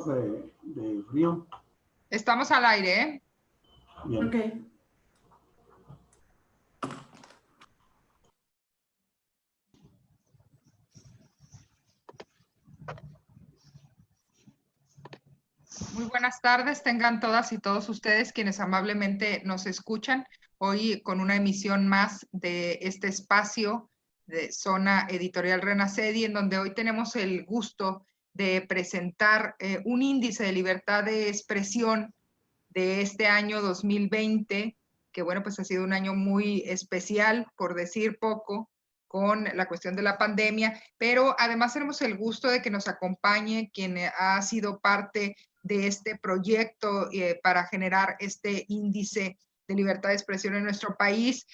amigos de Freedom. Estamos al aire, ¿eh? Bien. Ok. Muy buenas tardes, tengan todas y todos ustedes quienes amablemente nos escuchan hoy con una emisión más de este espacio de Zona Editorial Renacedi, en donde hoy tenemos el gusto de presentar un índice de libertad de expresión de este año 2020, que bueno, pues ha sido un año muy especial, por decir poco, con la cuestión de la pandemia, pero además tenemos el gusto de que nos acompañe quien ha sido parte de este proyecto para generar este índice de libertad de expresión en nuestro país,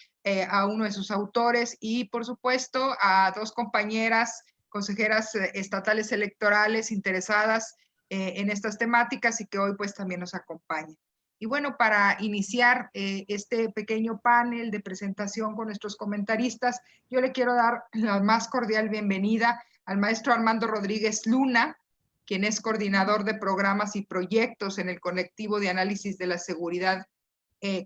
a uno de sus autores y por supuesto a dos compañeras consejeras estatales electorales interesadas en estas temáticas y que hoy pues también nos acompañan. Y bueno, para iniciar este pequeño panel de presentación con nuestros comentaristas, yo le quiero dar la más cordial bienvenida al maestro Armando Rodríguez Luna, quien es coordinador de programas y proyectos en el colectivo de análisis de la seguridad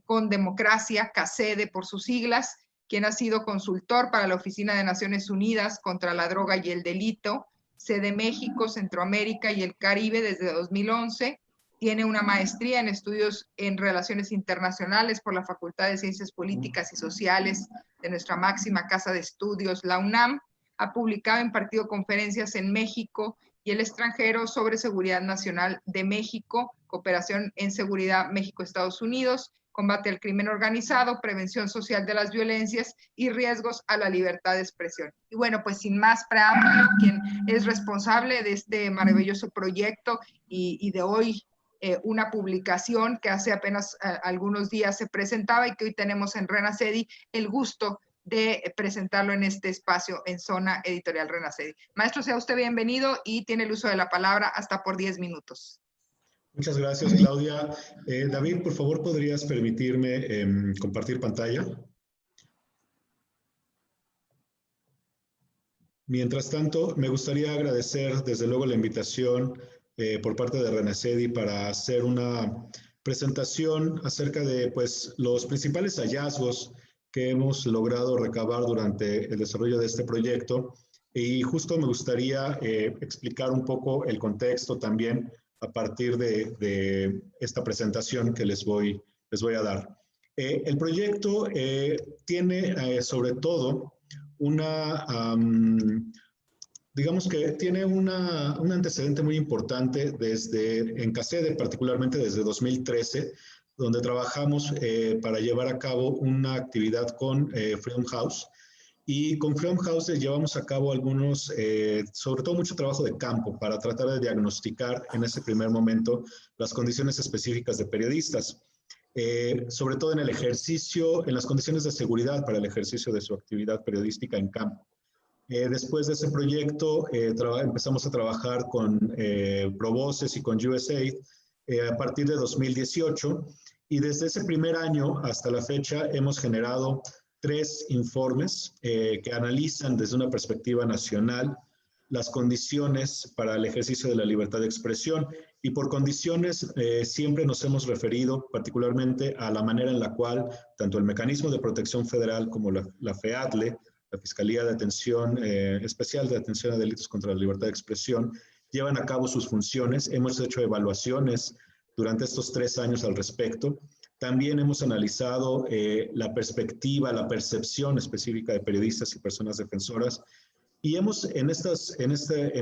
con democracia, CACEDE por sus siglas, quien ha sido consultor para la Oficina de Naciones Unidas contra la Droga y el Delito, sede México, Centroamérica y el Caribe desde 2011, tiene una maestría en estudios en relaciones internacionales por la Facultad de Ciencias Políticas y Sociales de nuestra máxima casa de estudios, la UNAM, ha publicado y impartido conferencias en México y el extranjero sobre seguridad nacional de México, cooperación en seguridad México-Estados Unidos, combate al crimen organizado, prevención social de las violencias y riesgos a la libertad de expresión. Y bueno, pues sin más preámbulo, quien es responsable de este maravilloso proyecto y de hoy una publicación que hace apenas algunos días se presentaba y que hoy tenemos en Renacedi el gusto de presentarlo en este espacio en Zona Editorial Renacedi. Maestro, sea usted bienvenido y tiene el uso de la palabra hasta por 10 minutos. Muchas gracias, Claudia. David, por favor, ¿podrías permitirme compartir pantalla? Mientras tanto, me gustaría agradecer desde luego la invitación por parte de Renacedi para hacer una presentación acerca de pues, los principales hallazgos que hemos logrado recabar durante el desarrollo de este proyecto. Y justo me gustaría explicar un poco el contexto también a partir de esta presentación que les voy a dar. El proyecto tiene sobre todo digamos que tiene un antecedente muy importante en CACEDE, particularmente desde 2013, donde trabajamos para llevar a cabo una actividad con Freedom House. Y con Freedom House llevamos a cabo sobre todo mucho trabajo de campo para tratar de diagnosticar en ese primer momento las condiciones específicas de periodistas, sobre todo en el ejercicio, en las condiciones de seguridad para el ejercicio de su actividad periodística en campo. Después de ese proyecto empezamos a trabajar con ProVoces y con USAID a partir de 2018 y desde ese primer año hasta la fecha hemos generado 3 informes que analizan desde una perspectiva nacional las condiciones para el ejercicio de la libertad de expresión y por condiciones siempre nos hemos referido particularmente a la manera en la cual tanto el Mecanismo de Protección Federal como la FEADLE, la Fiscalía de Atención Especial de Atención a Delitos contra la Libertad de Expresión, llevan a cabo sus funciones. Hemos hecho evaluaciones durante estos 3 años al respecto. También hemos analizado la perspectiva, la percepción específica de periodistas y personas defensoras. Y en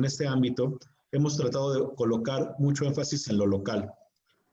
este ámbito hemos tratado de colocar mucho énfasis en lo local.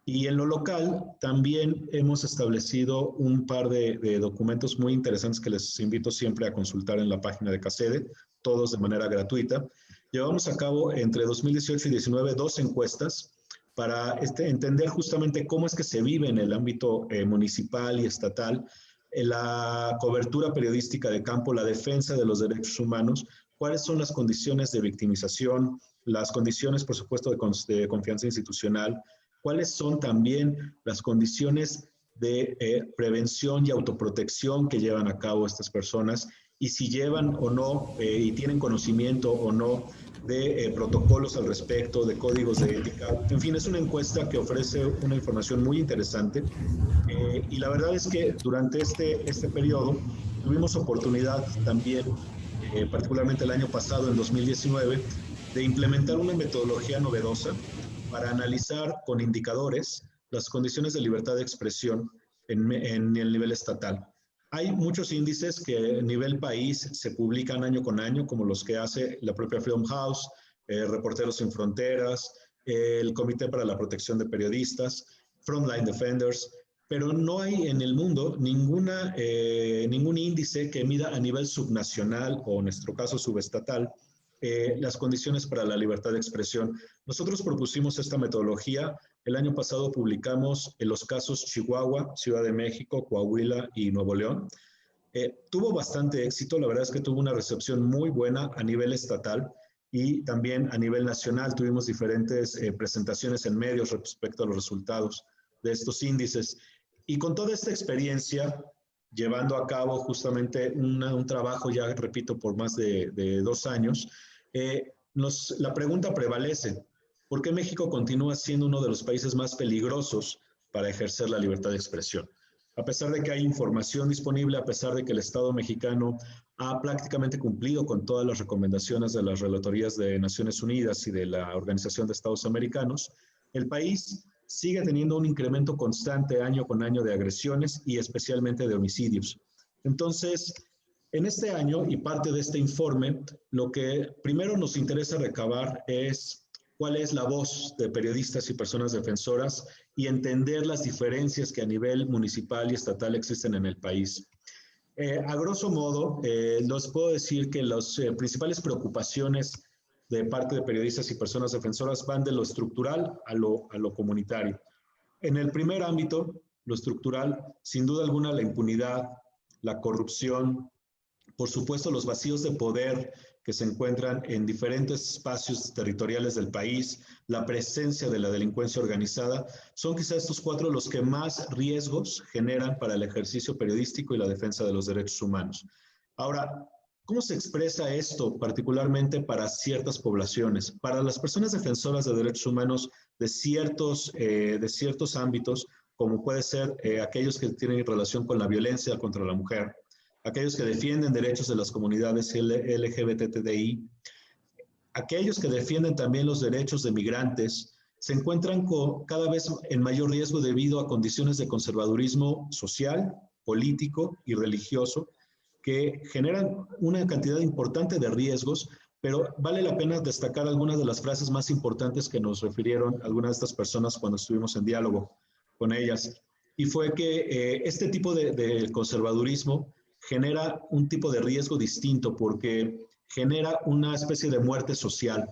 Y en lo local también hemos establecido un par de documentos muy interesantes que les invito siempre a consultar en la página de CACEDE, todos de manera gratuita. Llevamos a cabo entre 2018 y 2019 2 encuestas para entender justamente cómo es que se vive en el ámbito municipal y estatal la cobertura periodística de campo, la defensa de los derechos humanos, cuáles son las condiciones de victimización, las condiciones, por supuesto, de confianza institucional, cuáles son también las condiciones de prevención y autoprotección que llevan a cabo estas personas y si llevan o no y tienen conocimiento o no de protocolos al respecto, de códigos de ética. En fin, es una encuesta que ofrece una información muy interesante y la verdad es que durante este periodo tuvimos oportunidad también, particularmente el año pasado, en 2019, de implementar una metodología novedosa para analizar con indicadores las condiciones de libertad de expresión en el nivel estatal. Hay muchos índices que a nivel país se publican año con año, como los que hace la propia Freedom House, Reporteros Sin Fronteras, el Comité para la Protección de Periodistas, Frontline Defenders, pero no hay en el mundo ningún índice que mida a nivel subnacional o en nuestro caso subestatal las condiciones para la libertad de expresión. Nosotros propusimos esta metodología. El año pasado publicamos en los casos Chihuahua, Ciudad de México, Coahuila y Nuevo León. Tuvo bastante éxito, la verdad es que tuvo una recepción muy buena a nivel estatal y también a nivel nacional. Tuvimos diferentes presentaciones en medios respecto a los resultados de estos índices. Y con toda esta experiencia, llevando a cabo justamente un trabajo, ya repito, por más de 2 años, la pregunta prevalece: ¿por qué México continúa siendo uno de los países más peligrosos para ejercer la libertad de expresión? A pesar de que hay información disponible, a pesar de que el Estado mexicano ha prácticamente cumplido con todas las recomendaciones de las relatorías de Naciones Unidas y de la Organización de Estados Americanos, el país sigue teniendo un incremento constante año con año de agresiones y especialmente de homicidios. Entonces, en este año y parte de este informe, lo que primero nos interesa recabar es cuál es la voz de periodistas y personas defensoras y entender las diferencias que a nivel municipal y estatal existen en el país. A grosso modo, les puedo decir que las principales preocupaciones de parte de periodistas y personas defensoras van de lo estructural a lo comunitario. En el primer ámbito, lo estructural, sin duda alguna la impunidad, la corrupción, por supuesto los vacíos de poder que se encuentran en diferentes espacios territoriales del país, la presencia de la delincuencia organizada, son quizás estos 4 los que más riesgos generan para el ejercicio periodístico y la defensa de los derechos humanos. Ahora, ¿cómo se expresa esto particularmente para ciertas poblaciones? Para las personas defensoras de derechos humanos de ciertos ámbitos, como puede ser aquellos que tienen relación con la violencia contra la mujer, aquellos que defienden derechos de las comunidades LGBTI, aquellos que defienden también los derechos de migrantes, se encuentran cada vez en mayor riesgo debido a condiciones de conservadurismo social, político y religioso, que generan una cantidad importante de riesgos, pero vale la pena destacar algunas de las frases más importantes que nos refirieron algunas de estas personas cuando estuvimos en diálogo con ellas. Y fue que este tipo de conservadurismo genera un tipo de riesgo distinto porque genera una especie de muerte social.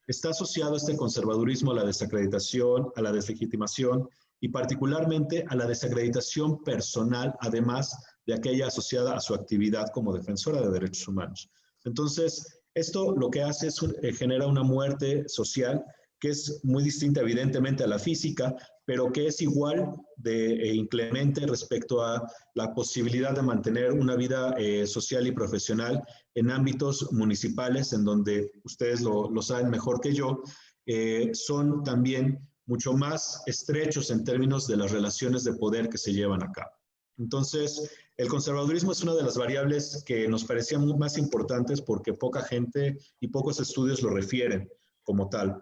Está asociado este conservadurismo a la desacreditación, a la deslegitimación y particularmente a la desacreditación personal, además de aquella asociada a su actividad como defensora de derechos humanos. Entonces, esto lo que hace es genera una muerte social que es muy distinta evidentemente a la física, pero que es igual de inclemente respecto a la posibilidad de mantener una vida social y profesional en ámbitos municipales, en donde ustedes lo saben mejor que yo, son también mucho más estrechos en términos de las relaciones de poder que se llevan a cabo. Entonces, el conservadurismo es una de las variables que nos parecían más importantes porque poca gente y pocos estudios lo refieren como tal.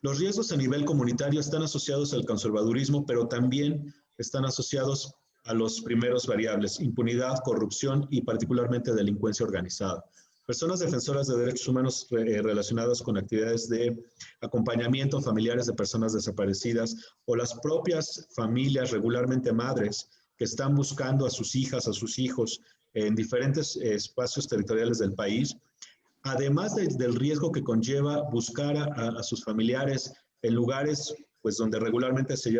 Los riesgos a nivel comunitario están asociados al conservadurismo, pero también están asociados a los primeros variables: impunidad, corrupción y particularmente delincuencia organizada. Personas defensoras de derechos humanos relacionadas con actividades de acompañamiento a familiares de personas desaparecidas o las propias familias, regularmente madres, que están buscando a sus hijas, a sus hijos en diferentes espacios territoriales del país, además del riesgo que conlleva buscar a sus familiares en lugares pues, donde regularmente se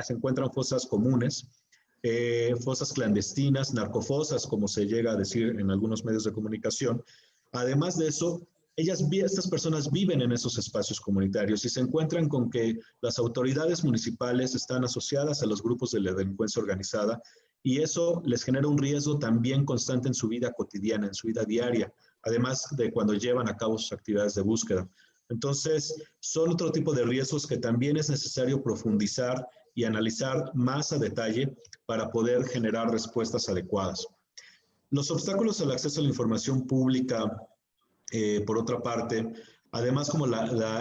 encuentran fosas comunes, fosas clandestinas, narcofosas, como se llega a decir en algunos medios de comunicación. Además de eso, estas personas viven en esos espacios comunitarios y se encuentran con que las autoridades municipales están asociadas a los grupos de la delincuencia organizada y eso les genera un riesgo también constante en su vida cotidiana, en su vida diaria, además de cuando llevan a cabo sus actividades de búsqueda. Entonces, son otro tipo de riesgos que también es necesario profundizar y analizar más a detalle para poder generar respuestas adecuadas. Los obstáculos al acceso a la información pública, por otra parte, además como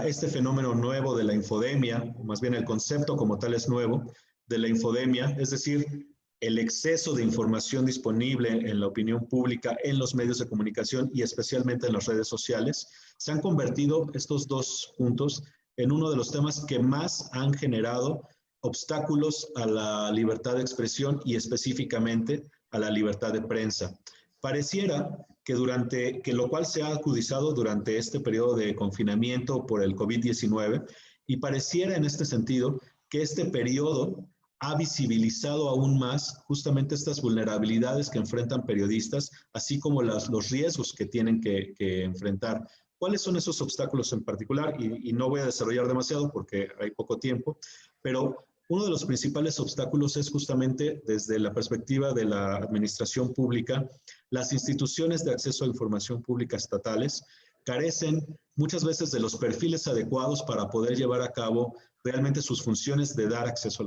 este fenómeno nuevo de la infodemia, o más bien el concepto como tal es nuevo, de la infodemia, es decir, el exceso de información disponible en la opinión pública, en los medios de comunicación y especialmente en las redes sociales, se han convertido estos dos puntos en uno de los temas que más han generado obstáculos a la libertad de expresión y específicamente a la libertad de prensa. Pareciera que lo cual se ha acudizado durante este periodo de confinamiento por el COVID-19 y pareciera en este sentido que este periodo ha visibilizado aún más justamente estas vulnerabilidades que enfrentan periodistas, así como los riesgos que tienen que enfrentar. ¿Cuáles son esos obstáculos en particular? Y no voy a desarrollar demasiado porque hay poco tiempo, pero uno de los principales obstáculos es justamente desde la perspectiva de la administración pública. Las instituciones de acceso a información pública estatales carecen muchas veces de los perfiles adecuados para poder llevar a cabo realmente sus funciones de dar acceso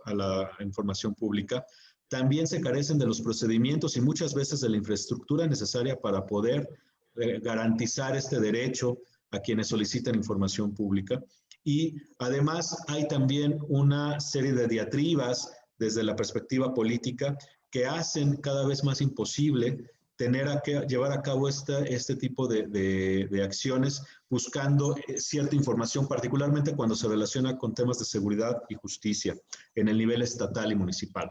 a la información pública. También se carecen de los procedimientos y muchas veces de la infraestructura necesaria para poder garantizar este derecho a quienes solicitan información pública. Y además hay también una serie de diatribas desde la perspectiva política que hacen cada vez más imposible llevar a cabo este tipo de acciones buscando cierta información, particularmente cuando se relaciona con temas de seguridad y justicia en el nivel estatal y municipal.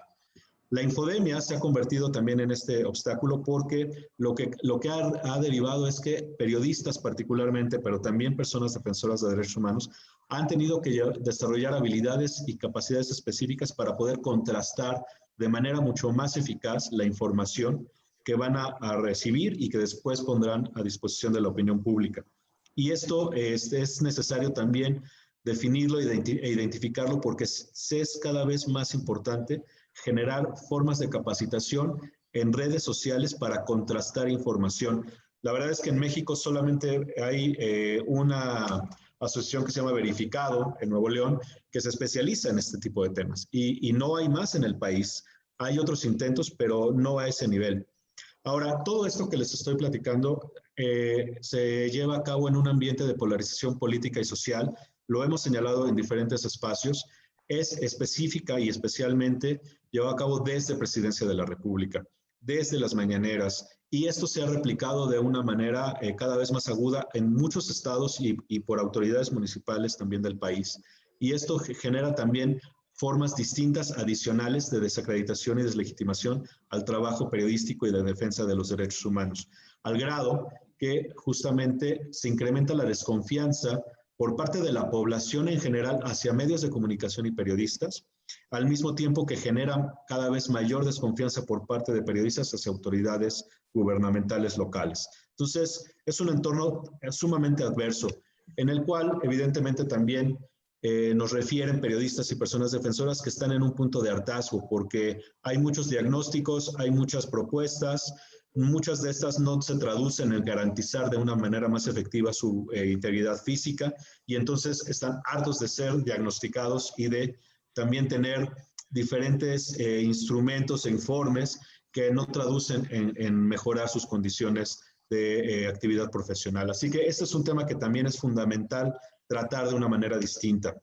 La infodemia se ha convertido también en este obstáculo porque lo que ha derivado es que periodistas particularmente, pero también personas defensoras de derechos humanos, han tenido que desarrollar habilidades y capacidades específicas para poder contrastar de manera mucho más eficaz la información que van a recibir y que después pondrán a disposición de la opinión pública. Y esto es necesario también definirlo e identificarlo porque es cada vez más importante generar formas de capacitación en redes sociales para contrastar información. La verdad es que en México solamente hay una asociación que se llama Verificado en Nuevo León que se especializa en este tipo de temas y no hay más en el país. Hay otros intentos, pero no a ese nivel. Ahora, todo esto que les estoy platicando se lleva a cabo en un ambiente de polarización política y social. Lo hemos señalado en diferentes espacios. Es específica y especialmente llevado a cabo desde Presidencia de la República, desde las mañaneras, y esto se ha replicado de una manera cada vez más aguda en muchos estados y por autoridades municipales también del país. Y esto genera también formas distintas adicionales de desacreditación y deslegitimación al trabajo periodístico y de defensa de los derechos humanos, al grado que justamente se incrementa la desconfianza por parte de la población en general hacia medios de comunicación y periodistas, al mismo tiempo que generan cada vez mayor desconfianza por parte de periodistas hacia autoridades gubernamentales locales. Entonces, es un entorno sumamente adverso, en el cual evidentemente también nos refieren periodistas y personas defensoras que están en un punto de hartazgo, porque hay muchos diagnósticos, hay muchas propuestas, muchas de estas no se traducen en garantizar de una manera más efectiva su integridad física y entonces están hartos de ser diagnosticados y de también tener diferentes instrumentos e informes que no traducen en mejorar sus condiciones de actividad profesional. Así que este es un tema que también es fundamental tratar de una manera distinta.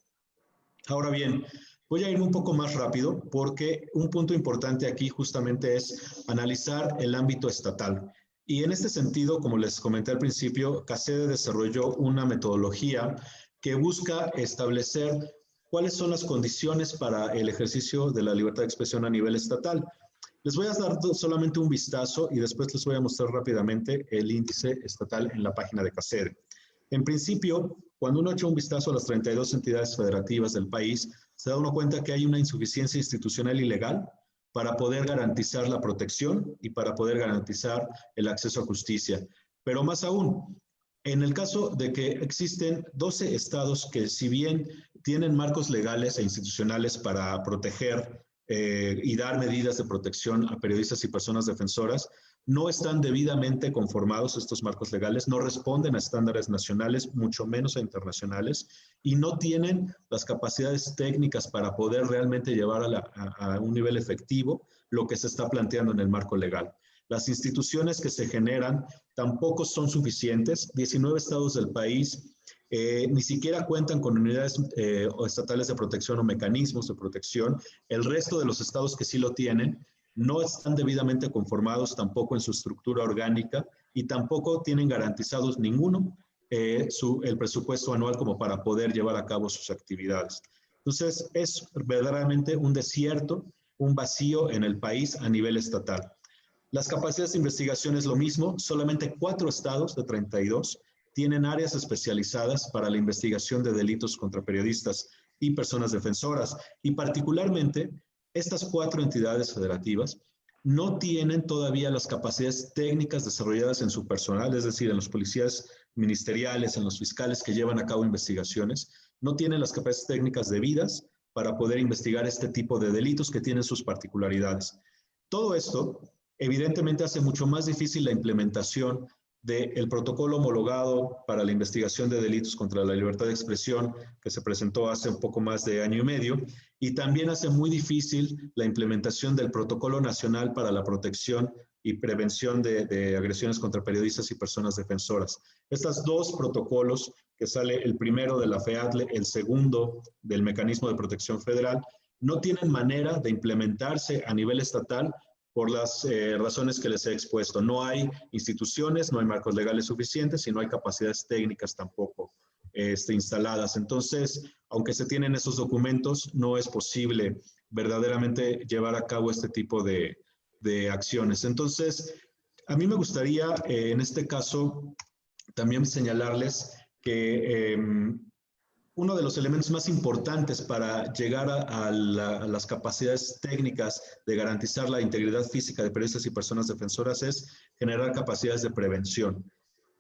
Ahora bien, voy a ir un poco más rápido porque un punto importante aquí justamente es analizar el ámbito estatal. Y en este sentido, como les comenté al principio, CACEDE desarrolló una metodología que busca establecer cuáles son las condiciones para el ejercicio de la libertad de expresión a nivel estatal. Les voy a dar solamente un vistazo y después les voy a mostrar rápidamente el índice estatal en la página de CACEDE. En principio, cuando uno echa un vistazo a las 32 entidades federativas del país, se da uno cuenta que hay una insuficiencia institucional y legal para poder garantizar la protección y para poder garantizar el acceso a justicia. Pero más aún, en el caso de que existen 12 estados que si bien tienen marcos legales e institucionales para proteger y dar medidas de protección a periodistas y personas defensoras no están debidamente conformados estos marcos legales, no responden a estándares nacionales, mucho menos a internacionales, y no tienen las capacidades técnicas para poder realmente llevar a un nivel efectivo lo que se está planteando en el marco legal. Las instituciones que se generan tampoco son suficientes. 19 estados del país ni siquiera cuentan con unidades estatales de protección o mecanismos de protección. El resto de los estados que sí lo tienen no están debidamente conformados tampoco en su estructura orgánica y tampoco tienen garantizados ninguno el presupuesto anual como para poder llevar a cabo sus actividades. Entonces, es verdaderamente un desierto, un vacío en el país a nivel estatal. Las capacidades de investigación es lo mismo, solamente 4 estados de 32 tienen áreas especializadas para la investigación de delitos contra periodistas y personas defensoras, y particularmente estas 4 entidades federativas no tienen todavía las capacidades técnicas desarrolladas en su personal, es decir, en los policías ministeriales, en los fiscales que llevan a cabo investigaciones, no tienen las capacidades técnicas debidas para poder investigar este tipo de delitos que tienen sus particularidades. Todo esto evidentemente hace mucho más difícil la implementación del protocolo homologado para la investigación de delitos contra la libertad de expresión que se presentó hace un poco más de año y medio, y también hace muy difícil la implementación del protocolo nacional para la protección y prevención de agresiones contra periodistas y personas defensoras. Estos 2 protocolos, que sale el primero de la FEADLE, el segundo del Mecanismo de Protección Federal, no tienen manera de implementarse a nivel estatal por las razones que les he expuesto. No hay instituciones, no hay marcos legales suficientes y no hay capacidades técnicas tampoco instaladas. Entonces, aunque se tienen esos documentos, no es posible verdaderamente llevar a cabo este tipo de acciones. Entonces, a mí me gustaría en este caso también señalarles que uno de los elementos más importantes para llegar a las capacidades técnicas de garantizar la integridad física de periodistas y personas defensoras es generar capacidades de prevención.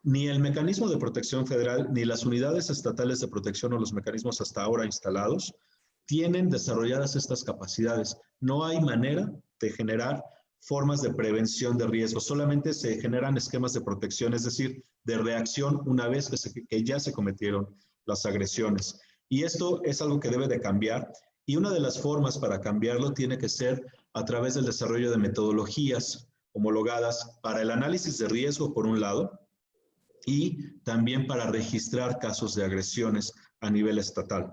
Ni el mecanismo de protección federal, ni las unidades estatales de protección o los mecanismos hasta ahora instalados tienen desarrolladas estas capacidades. No hay manera de generar formas de prevención de riesgo, solamente se generan esquemas de protección, es decir, de reacción una vez que ya se cometieron las agresiones. Y esto es algo que debe de cambiar, y una de las formas para cambiarlo tiene que ser a través del desarrollo de metodologías homologadas para el análisis de riesgo, por un lado, y también para registrar casos de agresiones a nivel estatal.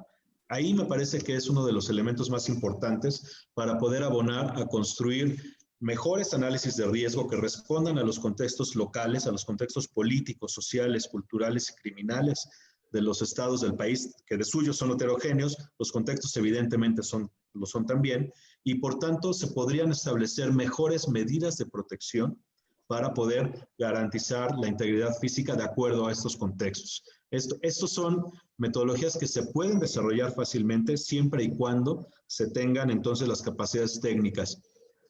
Ahí me parece que es uno de los elementos más importantes para poder abonar a construir mejores análisis de riesgo que respondan a los contextos locales, a los contextos políticos, sociales, culturales y criminales de los estados del país, que de suyo son heterogéneos, los contextos evidentemente lo son también, y por tanto se podrían establecer mejores medidas de protección para poder garantizar la integridad física de acuerdo a estos contextos. Estos son metodologías que se pueden desarrollar fácilmente siempre y cuando se tengan entonces las capacidades técnicas.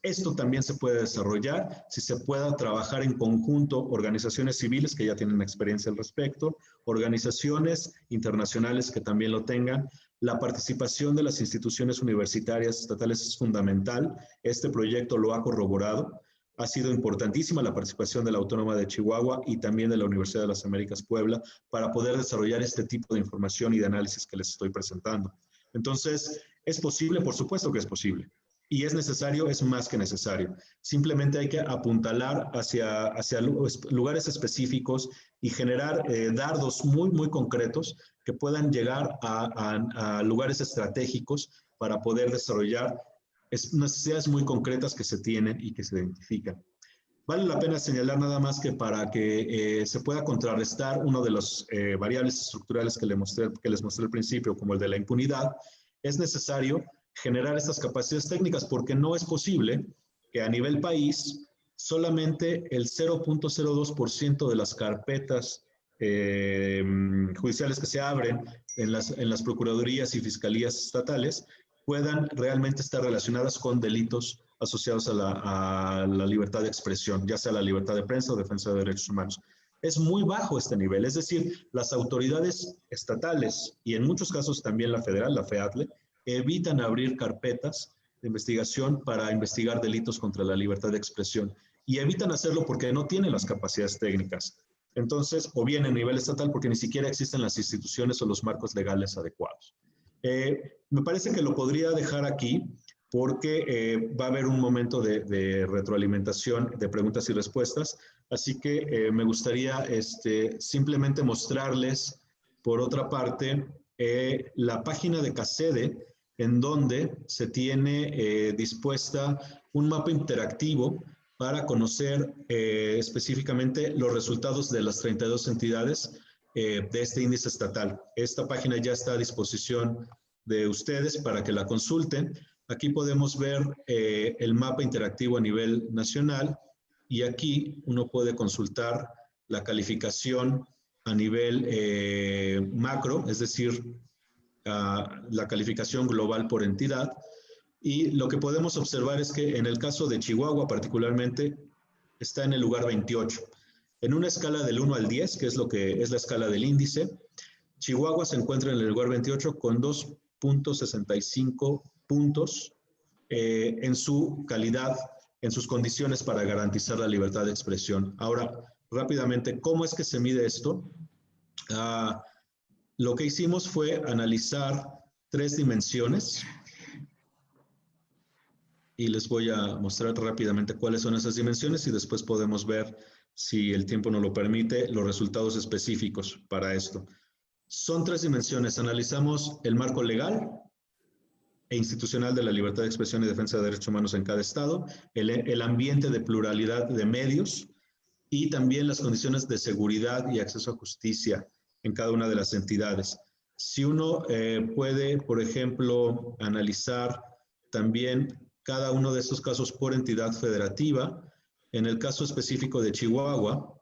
Esto también se puede desarrollar si se pueda trabajar en conjunto organizaciones civiles que ya tienen experiencia al respecto, organizaciones internacionales que también lo tengan. La participación de las instituciones universitarias estatales es fundamental. Este proyecto lo ha corroborado. Ha sido importantísima la participación de la Autónoma de Chihuahua y también de la Universidad de las Américas Puebla para poder desarrollar este tipo de información y de análisis que les estoy presentando. Entonces, ¿es posible? Por supuesto que es posible. Y es necesario, es más que necesario. Simplemente hay que apuntalar hacia lugares específicos y generar dardos muy concretos que puedan llegar a lugares estratégicos para poder desarrollar necesidades muy concretas que se tienen y que se identifican. Vale la pena señalar nada más que para que se pueda contrarrestar uno de los variables estructurales que les mostré al principio, como el de la impunidad, es necesario generar estas capacidades técnicas, porque no es posible que a nivel país solamente el 0.02% de las carpetas judiciales que se abren en las procuradurías y fiscalías estatales puedan realmente estar relacionadas con delitos asociados a la libertad de expresión, ya sea la libertad de prensa o defensa de derechos humanos. Es muy bajo este nivel, es decir, las autoridades estatales y en muchos casos también la federal, la FEADLE, evitan abrir carpetas de investigación para investigar delitos contra la libertad de expresión y evitan hacerlo porque no tienen las capacidades técnicas. Entonces, o bien a nivel estatal porque ni siquiera existen las instituciones o los marcos legales adecuados. Me parece que lo podría dejar aquí porque va a haber un momento de retroalimentación, de preguntas y respuestas, así que me gustaría simplemente mostrarles, por otra parte, la página de CACEDE, en donde se tiene dispuesta un mapa interactivo para conocer específicamente los resultados de las 32 entidades de este índice estatal. Esta página ya está a disposición de ustedes para que la consulten. Aquí podemos ver el mapa interactivo a nivel nacional y aquí uno puede consultar la calificación a nivel macro, es decir, la calificación global por entidad. Y lo que podemos observar es que en el caso de Chihuahua particularmente está en el lugar 28. En una escala del 1 al 10, que es lo que es la escala del índice, Chihuahua se encuentra en el lugar 28 con 2.65 puntos en su calidad, en sus condiciones para garantizar la libertad de expresión. Ahora, rápidamente, ¿cómo es que se mide esto? Lo que hicimos fue analizar 3 dimensiones y les voy a mostrar rápidamente cuáles son esas dimensiones y después podemos ver, si el tiempo nos lo permite, los resultados específicos para esto. Son 3 dimensiones. Analizamos el marco legal e institucional de la libertad de expresión y defensa de derechos humanos en cada estado, el ambiente de pluralidad de medios y también las condiciones de seguridad y acceso a justicia en cada una de las entidades. Si uno puede, por ejemplo, analizar también cada uno de estos casos por entidad federativa, en el caso específico de Chihuahua,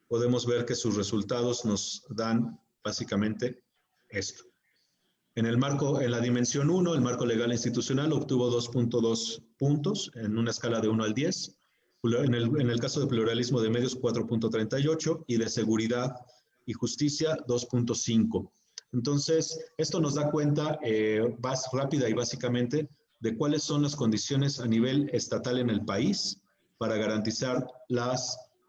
podemos ver que sus resultados nos dan básicamente esto. En la dimensión 1, el marco legal institucional obtuvo 2.2 puntos en una escala de 1 al 10. En el caso de pluralismo de medios, 4.38 y de seguridad y justicia, 2.5. Entonces, esto nos da cuenta rápida y básicamente de cuáles son las condiciones a nivel estatal en el país para garantizar la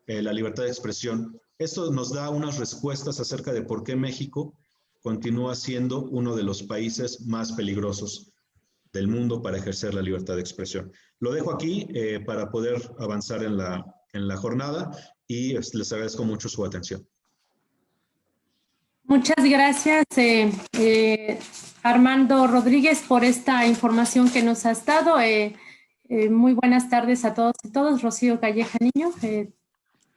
libertad de expresión. Esto nos da unas respuestas acerca de por qué México continúa siendo uno de los países más peligrosos del mundo para ejercer la libertad de expresión. Lo dejo aquí para poder avanzar en la jornada y les agradezco mucho su atención. Muchas gracias, Armando Rodríguez, por esta información que nos has dado. Muy buenas tardes a todos y todas. Rocío Calleja Niño.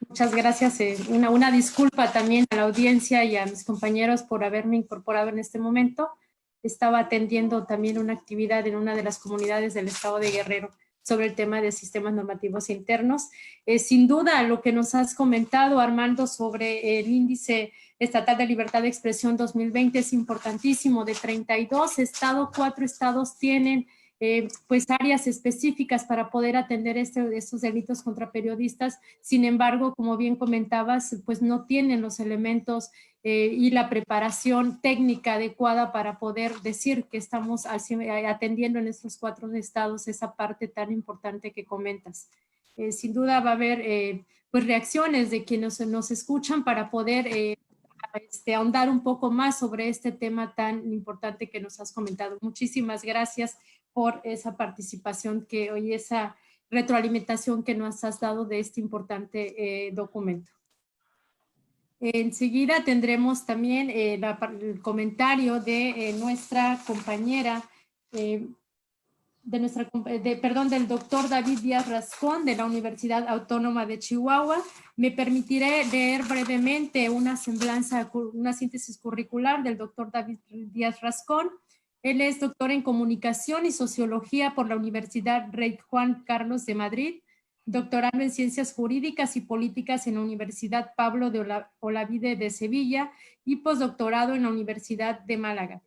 Muchas gracias. Una disculpa también a la audiencia y a mis compañeros por haberme incorporado en este momento. Estaba atendiendo también una actividad en una de las comunidades del estado de Guerrero sobre el tema de sistemas normativos internos. Sin duda, lo que nos has comentado, Armando, sobre el índice estatal de libertad de expresión 2020 es importantísimo. De 32 estados, 4 estados tienen pues áreas específicas para poder atender estos delitos contra periodistas. Sin embargo, como bien comentabas, pues no tienen los elementos y la preparación técnica adecuada para poder decir que estamos atendiendo en estos 4 estados esa parte tan importante que comentas. Sin duda va a haber pues reacciones de quienes nos escuchan para poder ahondar un poco más sobre este tema tan importante que nos has comentado. Muchísimas gracias por esa participación y esa retroalimentación que nos has dado de este importante documento. Enseguida tendremos también el comentario de nuestra compañera, del doctor David Díaz Rascón de la Universidad Autónoma de Chihuahua. Me permitiré leer brevemente una síntesis curricular del doctor David Díaz Rascón. Él es doctor en Comunicación y Sociología por la Universidad Rey Juan Carlos de Madrid, doctorado en Ciencias Jurídicas y Políticas en la Universidad Pablo de Olavide de Sevilla y postdoctorado en la Universidad de Málaga.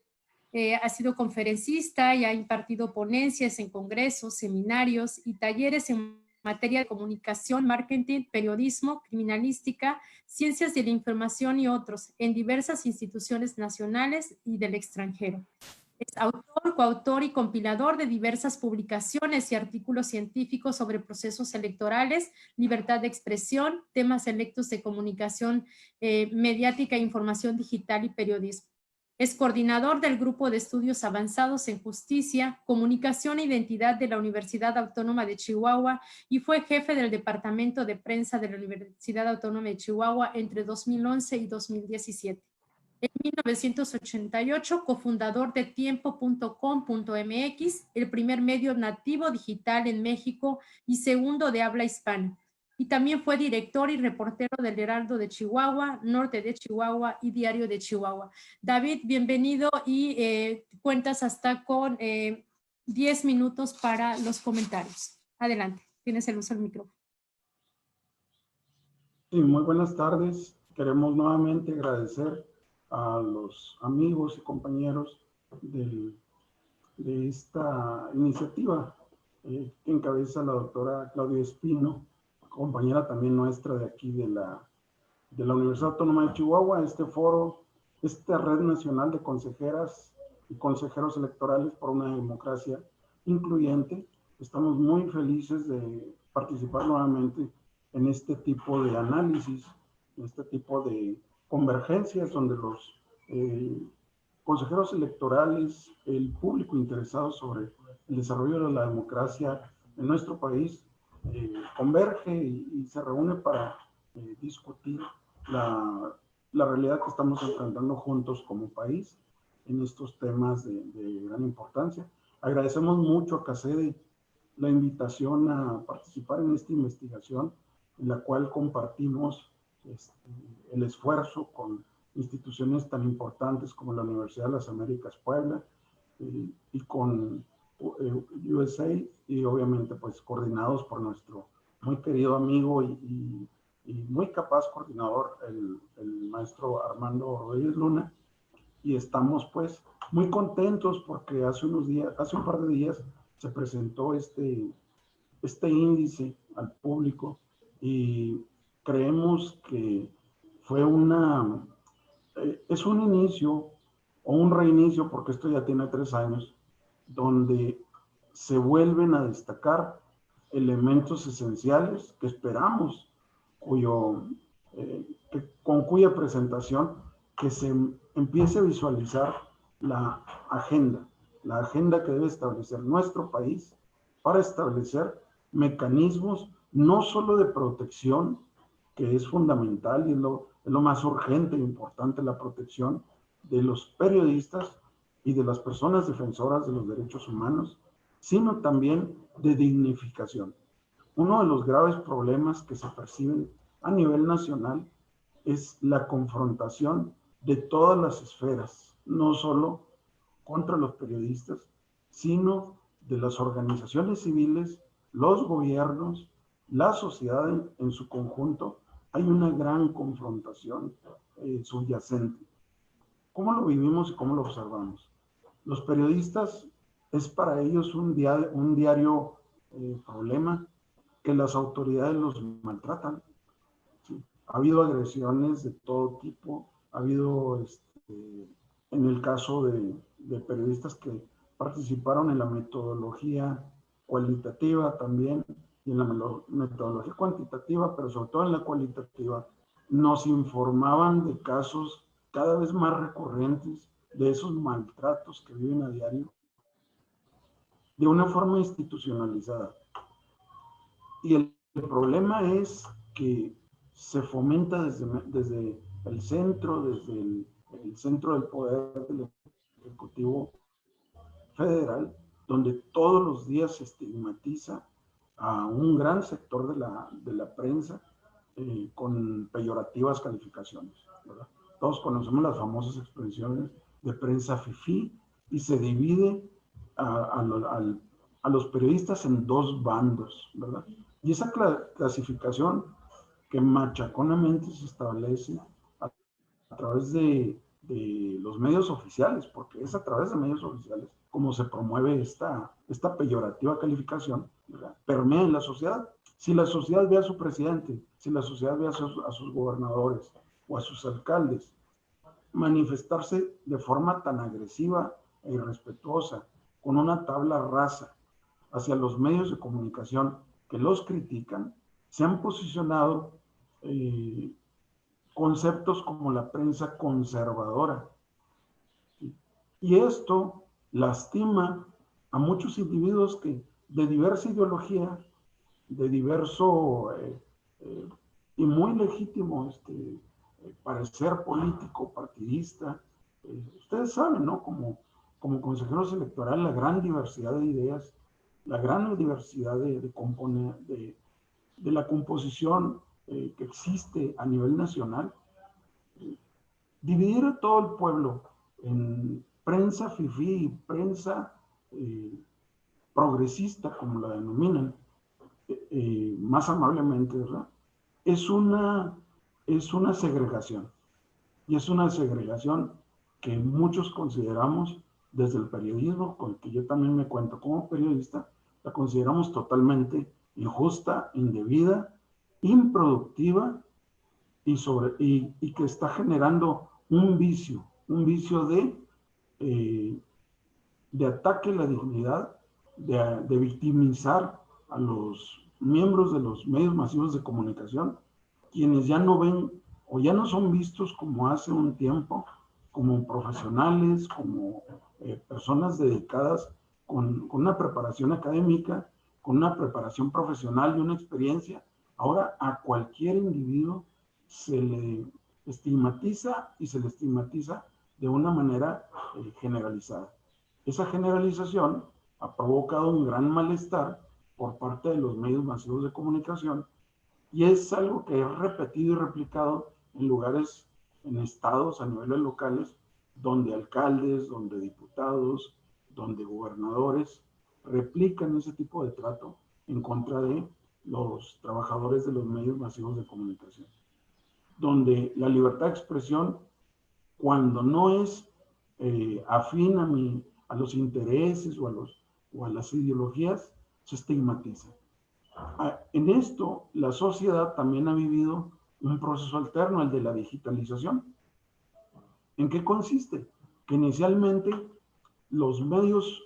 Ha sido conferencista y ha impartido ponencias en congresos, seminarios y talleres en materia de comunicación, marketing, periodismo, criminalística, ciencias de la información y otros en diversas instituciones nacionales y del extranjero. Es autor, coautor y compilador de diversas publicaciones y artículos científicos sobre procesos electorales, libertad de expresión, temas electos de comunicación mediática, información digital y periodismo. Es coordinador del Grupo de Estudios Avanzados en Justicia, Comunicación e Identidad de la Universidad Autónoma de Chihuahua y fue jefe del Departamento de Prensa de la Universidad Autónoma de Chihuahua entre 2011 y 2017. En 1988, cofundador de tiempo.com.mx, el primer medio nativo digital en México y segundo de habla hispana. Y también fue director y reportero del Heraldo de Chihuahua, Norte de Chihuahua y Diario de Chihuahua. David, bienvenido y cuentas hasta con 10 minutos para los comentarios. Adelante, tienes el uso del micrófono. Sí, muy buenas tardes. Queremos nuevamente agradecer a los amigos y compañeros de esta iniciativa que encabeza la doctora Claudia Espino, compañera también nuestra de aquí de la Universidad Autónoma de Chihuahua, este foro, esta red nacional de consejeras y consejeros electorales por una democracia incluyente. Estamos muy felices de participar nuevamente en este tipo de análisis, en este tipo de convergencias donde los consejeros electorales, el público interesado sobre el desarrollo de la democracia en nuestro país, converge y se reúne para discutir la realidad que estamos enfrentando juntos como país en estos temas de gran importancia. Agradecemos mucho a CACEDE la invitación a participar en esta investigación en la cual compartimos el esfuerzo con instituciones tan importantes como la Universidad de las Américas Puebla y con USAID y obviamente pues coordinados por nuestro muy querido amigo y muy capaz coordinador, el maestro Armando Rodríguez Luna, y estamos pues muy contentos porque hace un par de días se presentó este índice al público y creemos que fue es un inicio o un reinicio, porque esto ya tiene 3 años, donde se vuelven a destacar elementos esenciales que esperamos, con cuya presentación que se empiece a visualizar la agenda que debe establecer nuestro país para establecer mecanismos no solo de protección, que es fundamental y es lo más urgente e importante, la protección de los periodistas y de las personas defensoras de los derechos humanos, sino también de dignificación. Uno de los graves problemas que se perciben a nivel nacional es la confrontación de todas las esferas, no solo contra los periodistas, sino de las organizaciones civiles, los gobiernos, la sociedad en su conjunto. Hay una gran confrontación subyacente. ¿Cómo lo vivimos y cómo lo observamos? Los periodistas es para ellos un diario problema, que las autoridades los maltratan. ¿Sí? Ha habido agresiones de todo tipo, ha habido, en el caso de periodistas que participaron en la metodología cualitativa también, y en la metodología cuantitativa, pero sobre todo en la cualitativa, nos informaban de casos cada vez más recurrentes de esos maltratos que viven a diario, de una forma institucionalizada. Y el problema es que se fomenta desde el centro, desde el centro del poder del Ejecutivo Federal, donde todos los días se estigmatiza a un gran sector de la prensa con peyorativas calificaciones, ¿verdad? Todos conocemos las famosas expresiones de prensa fifí y se divide a los periodistas en 2 bandos, ¿verdad? Y esa clasificación que machaconamente se establece a través de los medios oficiales, porque es a través de medios oficiales como se promueve esta peyorativa calificación, ¿verdad? Permea en la sociedad. Si la sociedad ve a su presidente, si la sociedad ve a sus gobernadores o a sus alcaldes manifestarse de forma tan agresiva e irrespetuosa, con una tabla rasa hacia los medios de comunicación que los critican, se han posicionado conceptos como la prensa conservadora. Y esto lastima a muchos individuos que de diversa ideología, de diverso y muy legítimo parecer político, partidista. Ustedes saben, ¿no? Como consejeros electorales, la gran diversidad de ideas, la gran diversidad de la composición que existe a nivel nacional. Dividir a todo el pueblo en prensa fifí y prensa progresista, como la denominan, más amablemente, ¿verdad? Es una segregación. Y es una segregación que muchos consideramos desde el periodismo, con el que yo también me cuento como periodista, la consideramos totalmente injusta, indebida, improductiva y que está generando un vicio de ataque a la dignidad, de victimizar a los miembros de los medios masivos de comunicación, quienes ya no ven o ya no son vistos como hace un tiempo, como profesionales, como personas dedicadas con una preparación académica, con una preparación profesional y una experiencia. Ahora a cualquier individuo se le estigmatiza y se le estigmatiza de una manera generalizada. Esa generalización ha provocado un gran malestar por parte de los medios masivos de comunicación y es algo que es repetido y replicado en lugares, en estados, a niveles locales, donde alcaldes, donde diputados, donde gobernadores replican ese tipo de trato en contra de los trabajadores de los medios masivos de comunicación. Donde la libertad de expresión, cuando no es afín a los intereses o a las ideologías, se estigmatiza. En esto, la sociedad también ha vivido un proceso alterno, el de la digitalización. ¿En qué consiste? Que inicialmente los medios,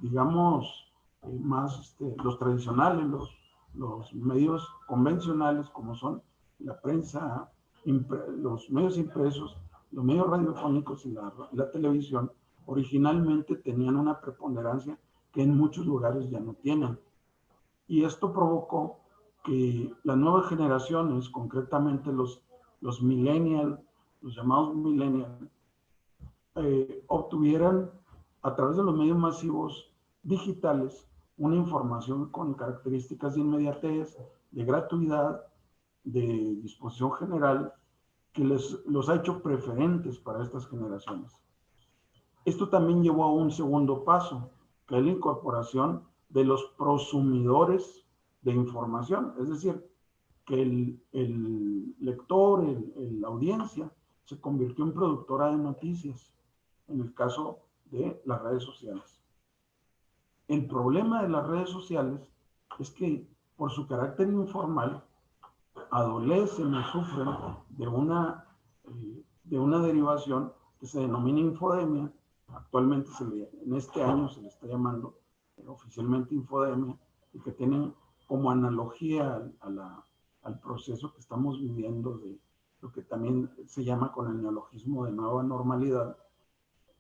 digamos, más los tradicionales, los medios convencionales, como son la prensa, los medios impresos, los medios radiofónicos y la televisión, originalmente tenían una preponderancia que en muchos lugares ya no tienen. Y esto provocó que las nuevas generaciones, concretamente los millennials, los llamados millennials, obtuvieran a través de los medios masivos digitales una información con características de inmediatez, de gratuidad, de disposición general, que los ha hecho preferentes para estas generaciones. Esto también llevó a un segundo paso, que es la incorporación de los prosumidores de información, es decir, que el lector, la audiencia, se convirtió en productora de noticias, en el caso de las redes sociales. El problema de las redes sociales es que por su carácter informal, adolecen y sufren de una derivación que se denomina infodemia. Actualmente en este año se le está llamando oficialmente infodemia, y que tienen como analogía al proceso que estamos viviendo de lo que también se llama con el neologismo de nueva normalidad,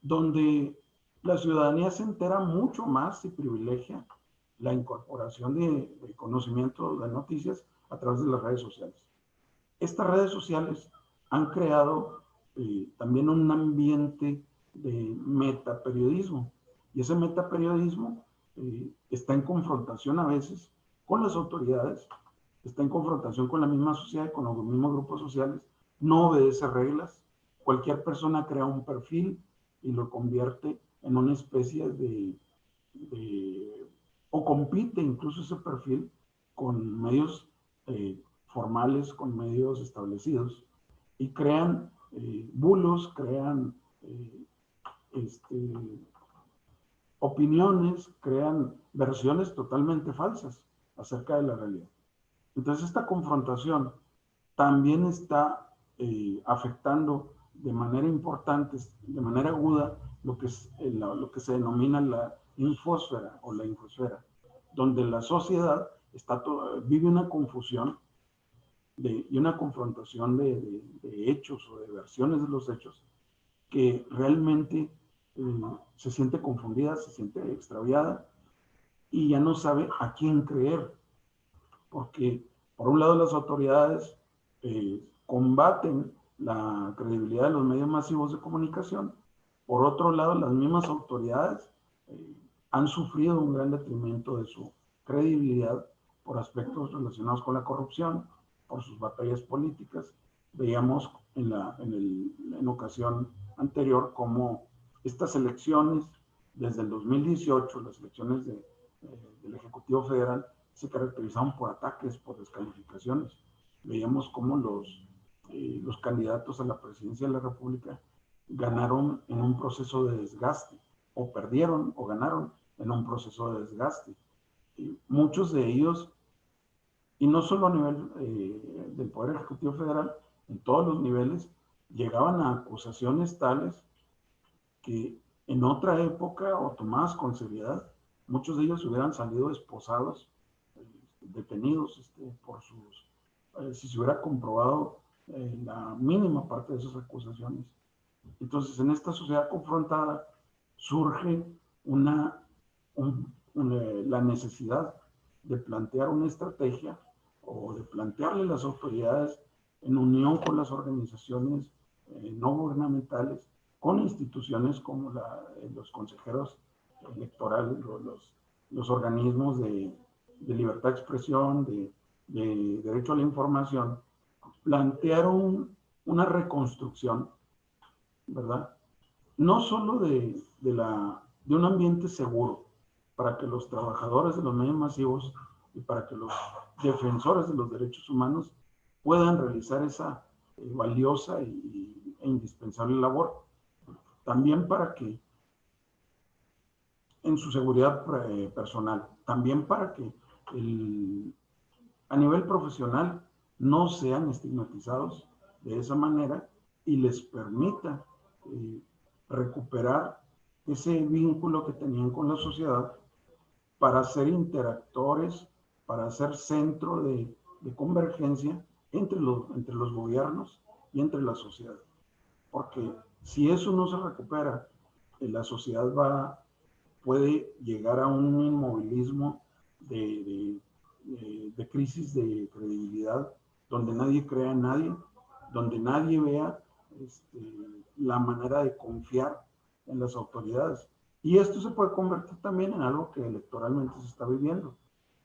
donde la ciudadanía se entera mucho más y privilegia la incorporación de conocimiento de noticias a través de las redes sociales. Estas redes sociales han creado también un ambiente de metaperiodismo, y ese metaperiodismo está en confrontación a veces con las autoridades, está en confrontación con la misma sociedad, con los mismos grupos sociales, no obedece reglas, cualquier persona crea un perfil y lo convierte en una especie o compite incluso ese perfil con medios formales, con medios establecidos, y crean bulos, crean opiniones, crean versiones totalmente falsas acerca de la realidad. Entonces esta confrontación también está afectando de manera importante, de manera aguda, lo que se denomina la infosfera o la infosfera, donde la sociedad vive una confusión y una confrontación de hechos o de versiones de los hechos que realmente se siente confundida, se siente extraviada y ya no sabe a quién creer, porque por un lado las autoridades combaten la credibilidad de los medios masivos de comunicación, por otro lado las mismas autoridades han sufrido un gran detrimento de su credibilidad por aspectos relacionados con la corrupción, por sus batallas políticas. Veíamos en ocasión anterior cómo estas elecciones, desde el 2018, las elecciones del Ejecutivo Federal, se caracterizaban por ataques, por descalificaciones. Veíamos cómo los candidatos a la presidencia de la República ganaron en un proceso de desgaste, o perdieron o ganaron en un proceso de desgaste. Y muchos de ellos, y no solo a nivel del Poder Ejecutivo Federal, en todos los niveles, llegaban a acusaciones tales que en otra época o tomadas con seriedad, muchos de ellos hubieran salido esposados, detenidos si se hubiera comprobado la mínima parte de esas acusaciones. Entonces, en esta sociedad confrontada surge la necesidad de plantear una estrategia o de plantearle a las autoridades, en unión con las organizaciones no gubernamentales, con instituciones como los consejeros electorales, los organismos de libertad de expresión, de derecho a la información, plantearon una reconstrucción, ¿verdad? No solo de un ambiente seguro para que los trabajadores de los medios masivos y para que los defensores de los derechos humanos puedan realizar esa valiosa e indispensable labor, también para que en su seguridad personal, también para que a nivel profesional no sean estigmatizados de esa manera y les permita recuperar ese vínculo que tenían con la sociedad para ser interactores, para ser centro de convergencia entre los gobiernos y entre la sociedad. Porque si eso no se recupera, la sociedad puede llegar a un inmovilismo de crisis de credibilidad, donde nadie crea en nadie, donde nadie vea la manera de confiar en las autoridades. Y esto se puede convertir también en algo que electoralmente se está viviendo,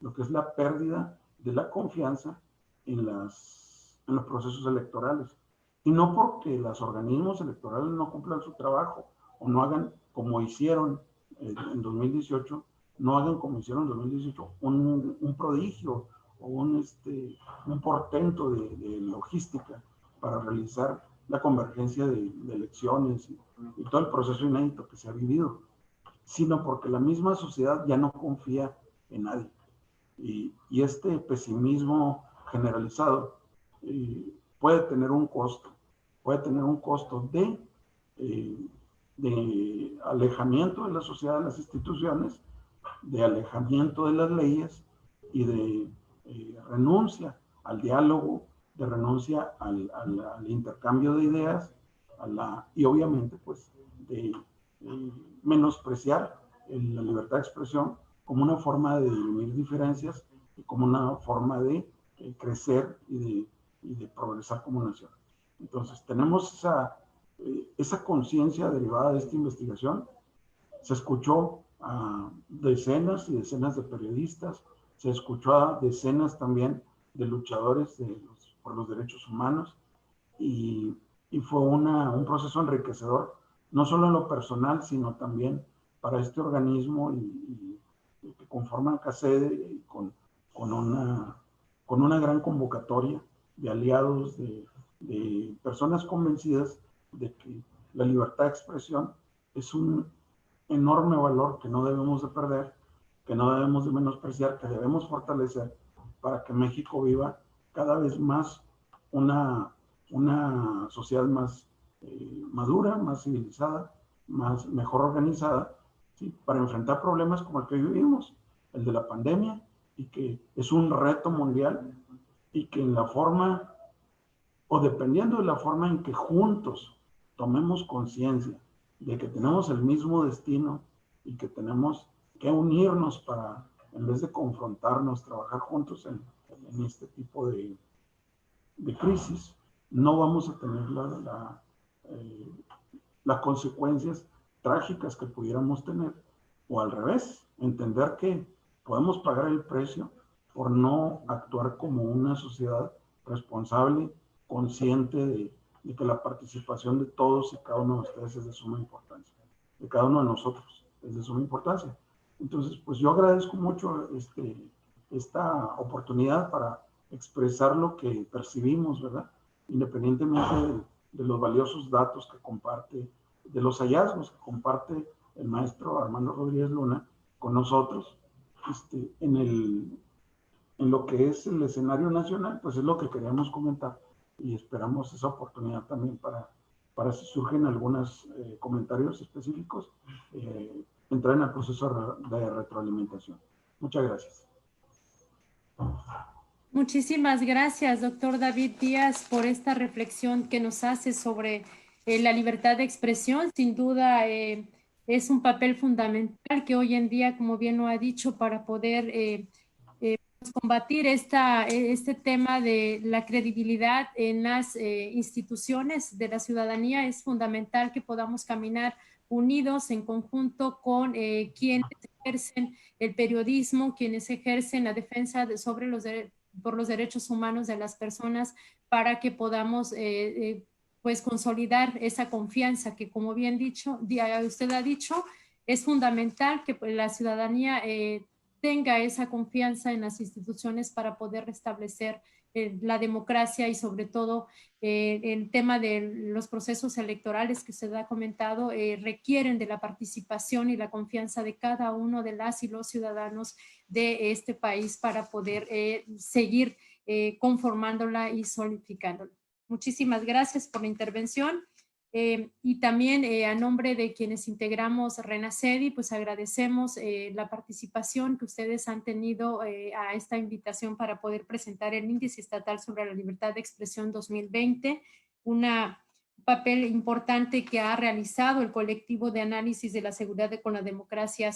lo que es la pérdida de la confianza en los procesos electorales. Y no porque los organismos electorales no cumplan su trabajo o no hagan como hicieron en 2018, no hagan como hicieron en 2018 un prodigio o un portento de logística para realizar la convergencia de elecciones y todo el proceso inédito que se ha vivido, sino porque la misma sociedad ya no confía en nadie. Y este pesimismo generalizado puede tener un costo de alejamiento de la sociedad de las instituciones, de alejamiento de las leyes y de renuncia al diálogo, de renuncia al intercambio de ideas, y obviamente pues de menospreciar la libertad de expresión como una forma de dirimir diferencias y como una forma de crecer y de progresar como nación. Entonces tenemos esa conciencia derivada de esta investigación. Se escuchó a decenas y decenas de periodistas, se escuchó a decenas también de luchadores por los derechos humanos y fue un proceso enriquecedor, no solo en lo personal, sino también para este organismo y que conforman CACEDE con una gran convocatoria de aliados, de personas convencidas de que la libertad de expresión es un enorme valor que no debemos de perder, que no debemos de menospreciar, que debemos fortalecer para que México viva cada vez más una sociedad más madura, más civilizada, mejor organizada, ¿sí? Para enfrentar problemas como el que vivimos, el de la pandemia, y que es un reto mundial, y que en la forma, o dependiendo de la forma en que juntos tomemos conciencia de que tenemos el mismo destino y que tenemos que unirnos para, en vez de confrontarnos, trabajar juntos en este tipo de crisis, no vamos a tener las consecuencias trágicas que pudiéramos tener, o al revés, entender que podemos pagar el precio por no actuar como una sociedad responsable, consciente de que la participación de todos y cada uno de ustedes es de suma importancia, de cada uno de nosotros es de suma importancia. Entonces, pues yo agradezco mucho esta oportunidad para expresar lo que percibimos, ¿verdad? Independientemente de los valiosos datos que comparte, de los hallazgos que comparte el maestro Armando Rodríguez Luna con nosotros, en lo que es el escenario nacional, pues es lo que queríamos comentar y esperamos esa oportunidad también para si surgen algunos comentarios específicos, entrar en el proceso de retroalimentación. Muchas gracias. Muchísimas gracias, doctor David Díaz, por esta reflexión que nos hace sobre la libertad de expresión. Sin duda, es un papel fundamental que hoy en día, como bien lo ha dicho, para poder combatir este tema de la credibilidad en las instituciones de la ciudadanía. Es fundamental que podamos caminar unidos en conjunto con quienes ejercen el periodismo, quienes ejercen la defensa por los derechos humanos de las personas, para que podamos pues consolidar esa confianza que, como bien usted ha dicho, es fundamental que la ciudadanía tenga esa confianza en las instituciones para poder restablecer la democracia y sobre todo el tema de los procesos electorales que se ha comentado requieren de la participación y la confianza de cada uno de las y los ciudadanos de este país para poder seguir conformándola y solidificándola. Muchísimas gracias por la intervención. Y también a nombre de quienes integramos RENACEDI, pues agradecemos la participación que ustedes han tenido a esta invitación para poder presentar el Índice Estatal sobre la Libertad de Expresión 2020, un papel importante que ha realizado el colectivo de análisis de la seguridad con la democracia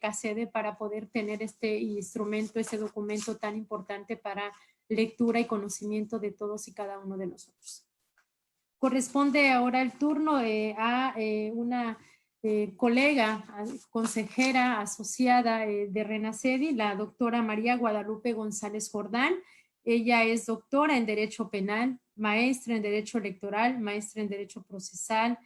CACEDE para poder tener este instrumento, este documento tan importante para lectura y conocimiento de todos y cada uno de nosotros. Corresponde ahora el turno a una colega, consejera asociada de RENACEDI, la doctora María Guadalupe González Jordán. Ella es doctora en Derecho Penal, maestra en Derecho Electoral, maestra en Derecho Procesal,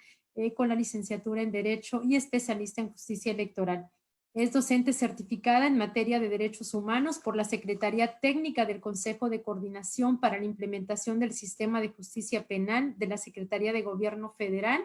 con la licenciatura en Derecho y especialista en Justicia Electoral. Es docente certificada en materia de derechos humanos por la Secretaría Técnica del Consejo de Coordinación para la Implementación del Sistema de Justicia Penal de la Secretaría de Gobierno Federal.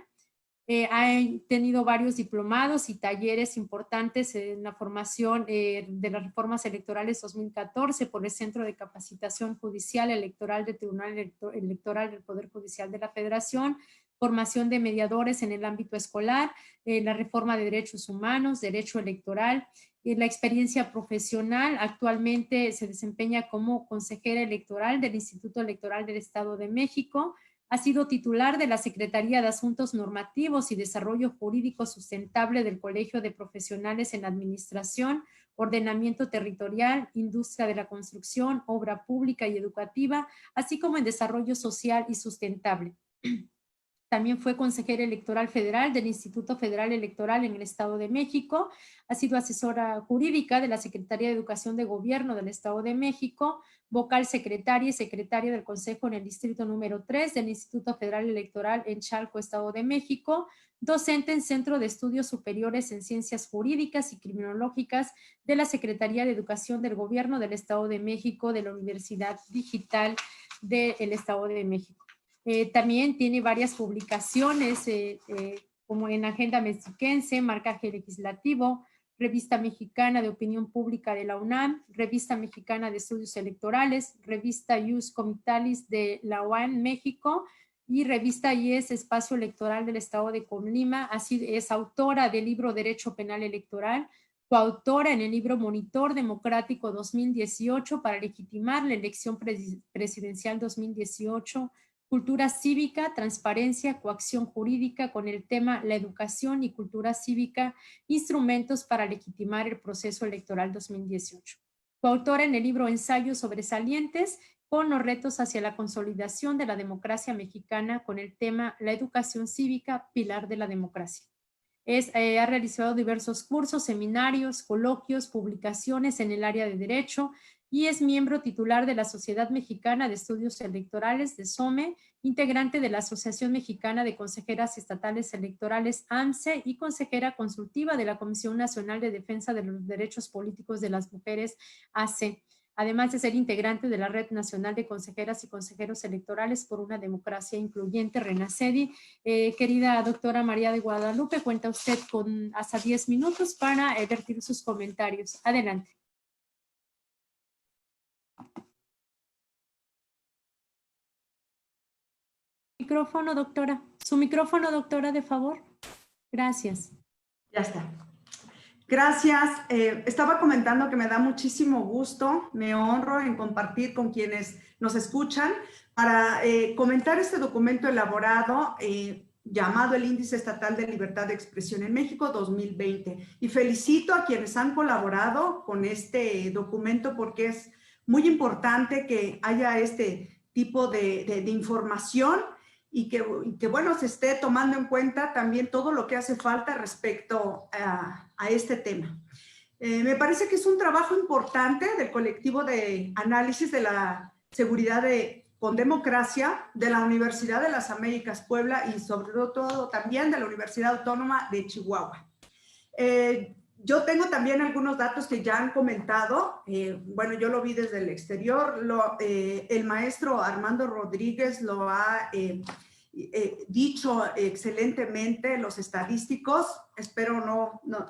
Ha tenido varios diplomados y talleres importantes en la formación de las reformas electorales 2014 por el Centro de Capacitación Judicial Electoral del Tribunal Electoral del Poder Judicial de la Federación, formación de mediadores en el ámbito escolar, la reforma de derechos humanos, derecho electoral, la experiencia profesional. Actualmente se desempeña como consejera electoral del Instituto Electoral del Estado de México. Ha sido titular de la Secretaría de Asuntos Normativos y Desarrollo Jurídico Sustentable del Colegio de Profesionales en Administración, Ordenamiento Territorial, Industria de la Construcción, Obra Pública y Educativa, así como en Desarrollo Social y Sustentable. También fue consejera electoral federal del Instituto Federal Electoral en el Estado de México. Ha sido asesora jurídica de la Secretaría de Educación de Gobierno del Estado de México, vocal secretaria y secretaria del Consejo en el Distrito número 3 del Instituto Federal Electoral en Chalco, Estado de México, docente en Centro de Estudios Superiores en Ciencias Jurídicas y Criminológicas de la Secretaría de Educación del Gobierno del Estado de México, de la Universidad Digital del Estado de México. También tiene varias publicaciones como en Agenda Mexiquense, Marcaje Legislativo, Revista Mexicana de Opinión Pública de la UNAM, Revista Mexicana de Estudios Electorales, Revista Ius Comitalis de la UAM México y revista IES Espacio Electoral del Estado de Colima. Así es autora del libro Derecho Penal Electoral, coautora en el libro Monitor Democrático 2018 para legitimar la elección presidencial 2018, Cultura Cívica, Transparencia, Coacción Jurídica, con el tema La educación y cultura cívica, instrumentos para legitimar el proceso electoral 2018. Coautora en el libro Ensayos Sobresalientes, con los retos hacia la consolidación de la democracia mexicana, con el tema La educación cívica, pilar de la democracia. Ha realizado diversos cursos, seminarios, coloquios, publicaciones en el área de Derecho y es miembro titular de la Sociedad Mexicana de Estudios Electorales, de SOME, integrante de la Asociación Mexicana de Consejeras Estatales Electorales, AMCE, y consejera consultiva de la Comisión Nacional de Defensa de los Derechos Políticos de las Mujeres, AC. Además de ser integrante de la Red Nacional de Consejeras y Consejeros Electorales por una Democracia Incluyente, RENACEDI. Querida doctora María de Guadalupe, cuenta usted con hasta 10 minutos para vertir sus comentarios. Adelante. Micrófono, doctora. Su micrófono, doctora, de favor. Gracias. Ya está. Gracias. Estaba comentando que me da muchísimo gusto, me honro en compartir con quienes nos escuchan para comentar este documento elaborado llamado el Índice Estatal de Libertad de Expresión en México 2020. Y felicito a quienes han colaborado con este documento porque es muy importante que haya este tipo de información y que, bueno, se esté tomando en cuenta también todo lo que hace falta respecto a este tema. Me parece que es un trabajo importante del colectivo de análisis de la seguridad con democracia de la Universidad de las Américas Puebla y sobre todo también de la Universidad Autónoma de Chihuahua. Yo tengo también algunos datos que ya han comentado. Bueno, yo lo vi desde el exterior. El maestro Armando Rodríguez lo ha dicho excelentemente, los estadísticos. Espero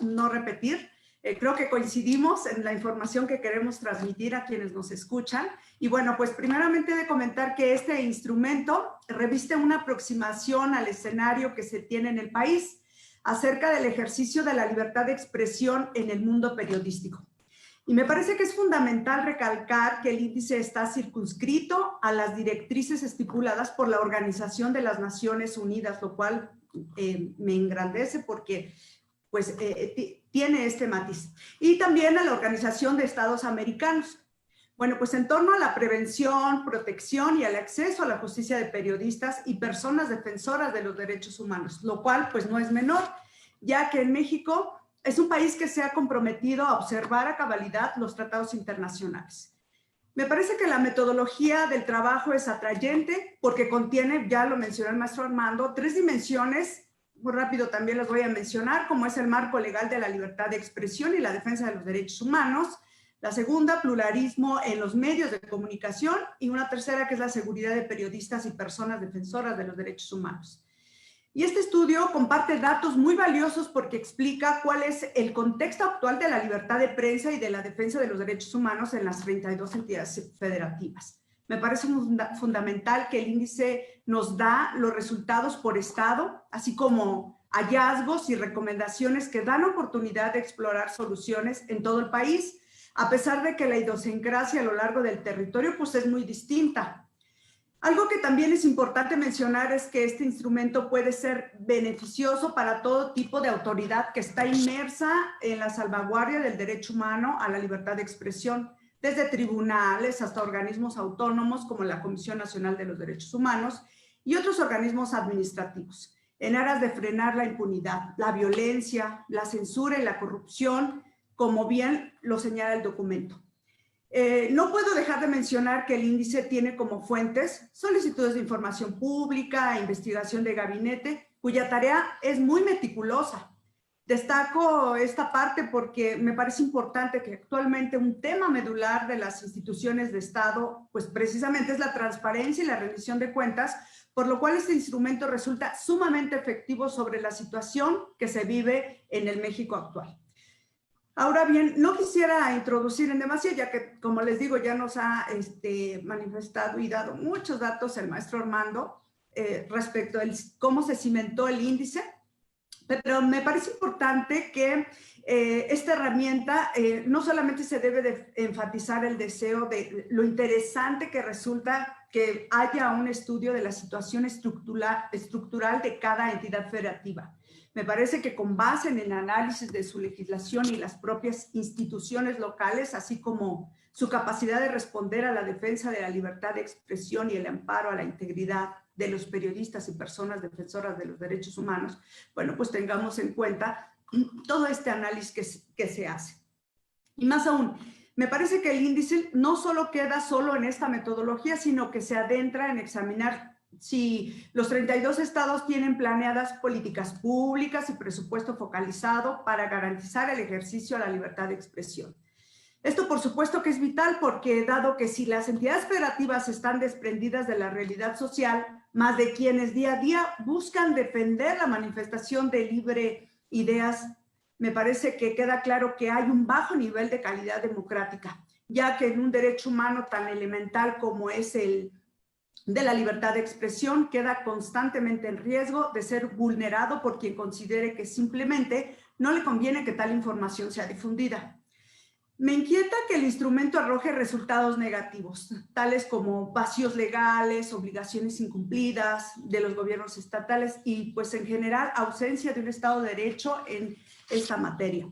no repetir. Creo que coincidimos en la información que queremos transmitir a quienes nos escuchan. Y bueno, pues primeramente de comentar que este instrumento reviste una aproximación al escenario que se tiene en el país acerca del ejercicio de la libertad de expresión en el mundo periodístico. Y me parece que es fundamental recalcar que el índice está circunscrito a las directrices estipuladas por la Organización de las Naciones Unidas, lo cual me engrandece porque pues, tiene este matiz. Y también a la Organización de Estados Americanos. Bueno, pues en torno a la prevención, protección y al acceso a la justicia de periodistas y personas defensoras de los derechos humanos, lo cual pues no es menor, ya que en México es un país que se ha comprometido a observar a cabalidad los tratados internacionales. Me parece que la metodología del trabajo es atrayente porque contiene, ya lo mencionó el maestro Armando, 3 dimensiones, muy rápido también las voy a mencionar, como es el marco legal de la libertad de expresión y la defensa de los derechos humanos. La segunda, pluralismo en los medios de comunicación, y una tercera que es la seguridad de periodistas y personas defensoras de los derechos humanos. Y este estudio comparte datos muy valiosos porque explica cuál es el contexto actual de la libertad de prensa y de la defensa de los derechos humanos en las 32 entidades federativas. Me parece fundamental que el índice nos da los resultados por estado, así como hallazgos y recomendaciones que dan oportunidad de explorar soluciones en todo el país, a pesar de que la idiosincrasia a lo largo del territorio pues es muy distinta. Algo que también es importante mencionar es que este instrumento puede ser beneficioso para todo tipo de autoridad que está inmersa en la salvaguardia del derecho humano a la libertad de expresión, desde tribunales hasta organismos autónomos como la Comisión Nacional de los Derechos Humanos y otros organismos administrativos, en aras de frenar la impunidad, la violencia, la censura y la corrupción, como bien lo señala el documento. No puedo dejar de mencionar que el índice tiene como fuentes solicitudes de información pública, investigación de gabinete, cuya tarea es muy meticulosa. Destaco esta parte porque me parece importante que actualmente un tema medular de las instituciones de Estado, pues precisamente es la transparencia y la rendición de cuentas, por lo cual este instrumento resulta sumamente efectivo sobre la situación que se vive en el México actual. Ahora bien, no quisiera introducir en demasía, ya que, como les digo, ya nos ha manifestado y dado muchos datos el maestro Armando. respecto a cómo se cimentó el índice, pero me parece importante que esta herramienta no solamente se debe de enfatizar el deseo de lo interesante que resulta que haya un estudio de la situación estructural de cada entidad federativa. Me parece que con base en el análisis de su legislación y las propias instituciones locales, así como su capacidad de responder a la defensa de la libertad de expresión y el amparo a la integridad de los periodistas y personas defensoras de los derechos humanos, bueno, pues tengamos en cuenta todo este análisis que se hace. Y más aún, me parece que el índice no solo queda solo en esta metodología, sino que se adentra en examinar si los 32 estados tienen planeadas políticas públicas y presupuesto focalizado para garantizar el ejercicio a la libertad de expresión. Esto por supuesto que es vital porque dado que si las entidades federativas están desprendidas de la realidad social, más de quienes día a día buscan defender la manifestación de libre ideas, me parece que queda claro que hay un bajo nivel de calidad democrática, ya que en un derecho humano tan elemental como es el de la libertad de expresión queda constantemente en riesgo de ser vulnerado por quien considere que simplemente no le conviene que tal información sea difundida. Me inquieta que el instrumento arroje resultados negativos, tales como vacíos legales, obligaciones incumplidas de los gobiernos estatales y, pues, en general, ausencia de un Estado de Derecho en esta materia.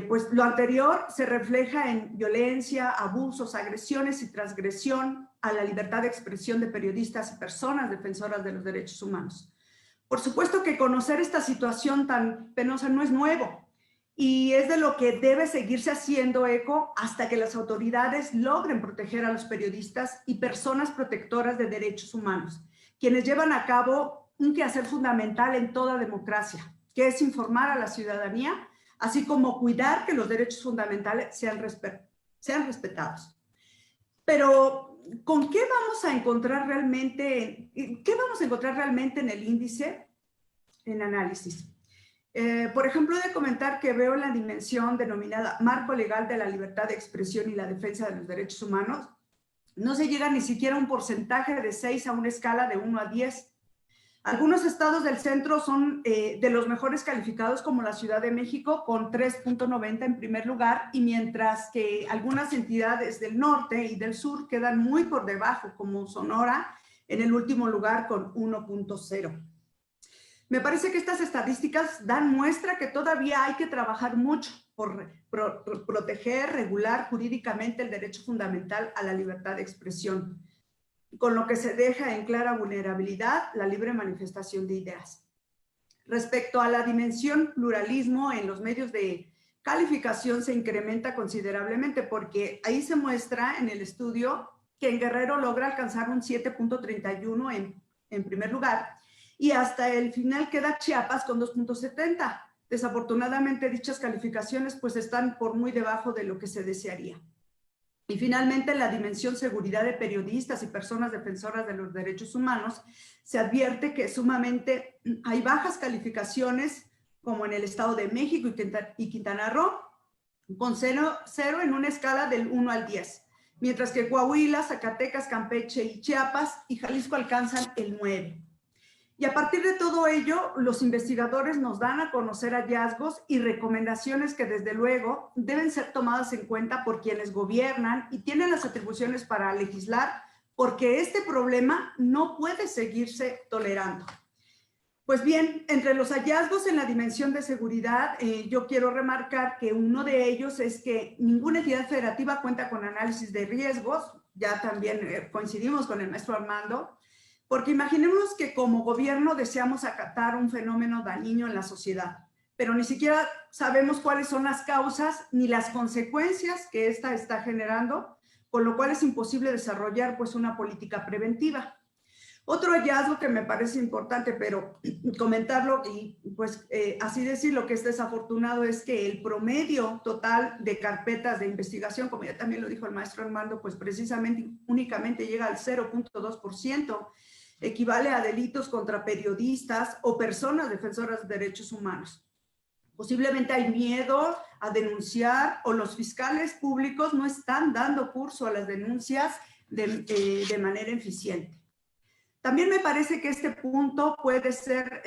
Pues lo anterior se refleja en violencia, abusos, agresiones y transgresión a la libertad de expresión de periodistas y personas defensoras de los derechos humanos. Por supuesto que conocer esta situación tan penosa no es nuevo, y es de lo que debe seguirse haciendo eco hasta que las autoridades logren proteger a los periodistas y personas protectoras de derechos humanos, quienes llevan a cabo un quehacer fundamental en toda democracia, que es informar a la ciudadanía, así como cuidar que los derechos fundamentales sean respetados. Pero, ¿con qué vamos a encontrar realmente, en el índice en análisis? Por ejemplo, he de comentar que veo la dimensión denominada marco legal de la libertad de expresión y la defensa de los derechos humanos. No se llega ni siquiera a un porcentaje de 6 a una escala de 1 a 10. Algunos estados del centro son de los mejores calificados, como la Ciudad de México, con 3.90 en primer lugar, y mientras que algunas entidades del norte y del sur quedan muy por debajo, como Sonora, en el último lugar con 1.0. Me parece que estas estadísticas dan muestra que todavía hay que trabajar mucho por proteger, regular jurídicamente el derecho fundamental a la libertad de expresión, con lo que se deja en clara vulnerabilidad la libre manifestación de ideas. Respecto a la dimensión pluralismo en los medios de calificación se incrementa considerablemente porque ahí se muestra en el estudio que en Guerrero logra alcanzar un 7.31 en primer lugar, y hasta el final queda Chiapas con 2.70. Desafortunadamente dichas calificaciones pues están por muy debajo de lo que se desearía. Y finalmente la dimensión seguridad de periodistas y personas defensoras de los derechos humanos, se advierte que sumamente hay bajas calificaciones como en el Estado de México y Quintana Roo, con 0 en una escala del 1 al 10, mientras que Coahuila, Zacatecas, Campeche y Chiapas y Jalisco alcanzan el 9. Y a partir de todo ello, los investigadores nos dan a conocer hallazgos y recomendaciones que desde luego deben ser tomadas en cuenta por quienes gobiernan y tienen las atribuciones para legislar, porque este problema no puede seguirse tolerando. Pues bien, entre los hallazgos en la dimensión de seguridad, yo quiero remarcar que uno de ellos es que ninguna entidad federativa cuenta con análisis de riesgos. Ya también coincidimos con el maestro Armando, porque imaginemos que como gobierno deseamos acatar un fenómeno dañino en la sociedad, pero ni siquiera sabemos cuáles son las causas ni las consecuencias que ésta está generando, con lo cual es imposible desarrollar pues una política preventiva. Otro hallazgo que me parece importante, pero comentarlo y pues así decirlo, que es desafortunado, es que el promedio total de carpetas de investigación, como ya también lo dijo el maestro Armando, pues precisamente únicamente llega al 0.2%, equivale a delitos contra periodistas o personas defensoras de derechos humanos. Posiblemente hay miedo a denunciar o los fiscales públicos no están dando curso a las denuncias de manera eficiente. También me parece que este punto puede ser,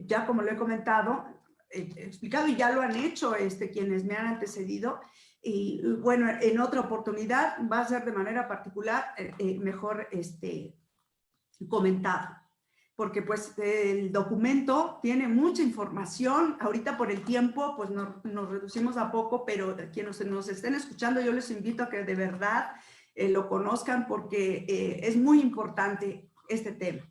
ya como lo he comentado, explicado, y ya lo han hecho quienes me han antecedido, y bueno, en otra oportunidad va a ser de manera particular mejor comentado, porque pues el documento tiene mucha información. Ahorita por el tiempo pues nos reducimos a poco, pero quienes nos estén escuchando yo les invito a que de verdad lo conozcan, porque es muy importante este tema.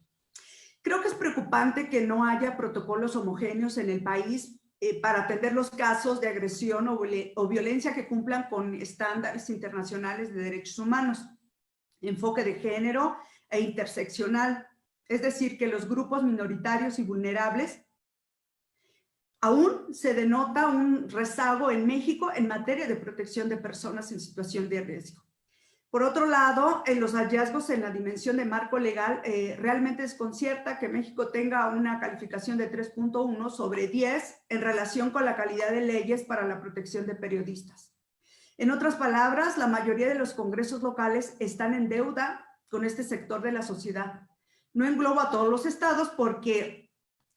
Creo que es preocupante que no haya protocolos homogéneos en el país para atender los casos de agresión o violencia que cumplan con estándares internacionales de derechos humanos, enfoque de género e interseccional. Es decir, que los grupos minoritarios y vulnerables aún se denota un rezago en México en materia de protección de personas en situación de riesgo. Por otro lado, en los hallazgos en la dimensión de marco legal, realmente desconcierta que México tenga una calificación de 3.1 sobre 10 en relación con la calidad de leyes para la protección de periodistas. En otras palabras, la mayoría de los congresos locales están en deuda con este sector de la sociedad. No englobo a todos los estados porque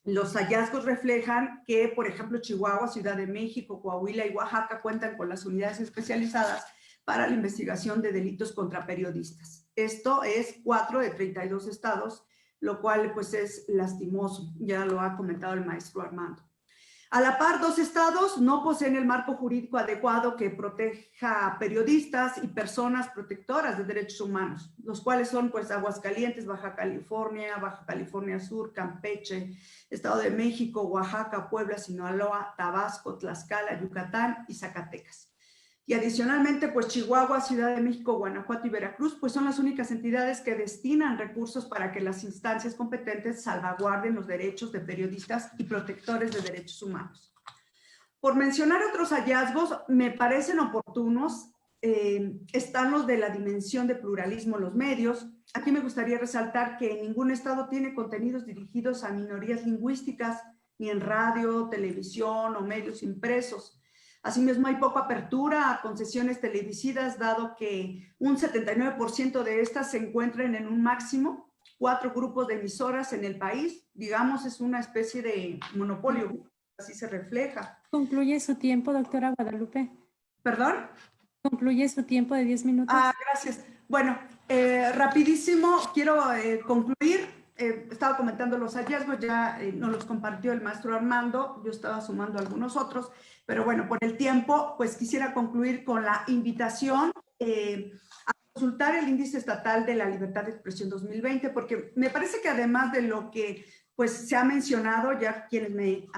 los hallazgos reflejan que, por ejemplo, Chihuahua, Ciudad de México, Coahuila y Oaxaca cuentan con las unidades especializadas para la investigación de delitos contra periodistas. Esto es 4 de 32 estados, lo cual pues es lastimoso, ya lo ha comentado el maestro Armando. A la par, 2 estados no poseen el marco jurídico adecuado que proteja a periodistas y personas protectoras de derechos humanos, los cuales son pues Aguascalientes, Baja California Sur, Campeche, Estado de México, Oaxaca, Puebla, Sinaloa, Tabasco, Tlaxcala, Yucatán y Zacatecas. Y adicionalmente, pues Chihuahua, Ciudad de México, Guanajuato y Veracruz, pues son las únicas entidades que destinan recursos para que las instancias competentes salvaguarden los derechos de periodistas y protectores de derechos humanos. Por mencionar otros hallazgos, me parecen oportunos, están los de la dimensión de pluralismo en los medios. Aquí me gustaría resaltar que ningún estado tiene contenidos dirigidos a minorías lingüísticas, ni en radio, televisión o medios impresos. Asimismo, hay poca apertura a concesiones televisivas, dado que un 79% de estas se encuentran en un máximo 4 grupos de emisoras en el país. Digamos, es una especie de monopolio, así se refleja. ¿Concluye su tiempo, doctora Guadalupe? ¿Perdón? ¿Concluye su tiempo de 10 minutos? Gracias. Bueno, rapidísimo, quiero concluir. Estaba comentando los hallazgos, ya nos los compartió el maestro Armando, yo estaba sumando algunos otros, pero bueno, por el tiempo, pues quisiera concluir con la invitación a consultar el Índice Estatal de la Libertad de Expresión 2020, porque me parece que además de lo que pues se ha mencionado, ya quienes me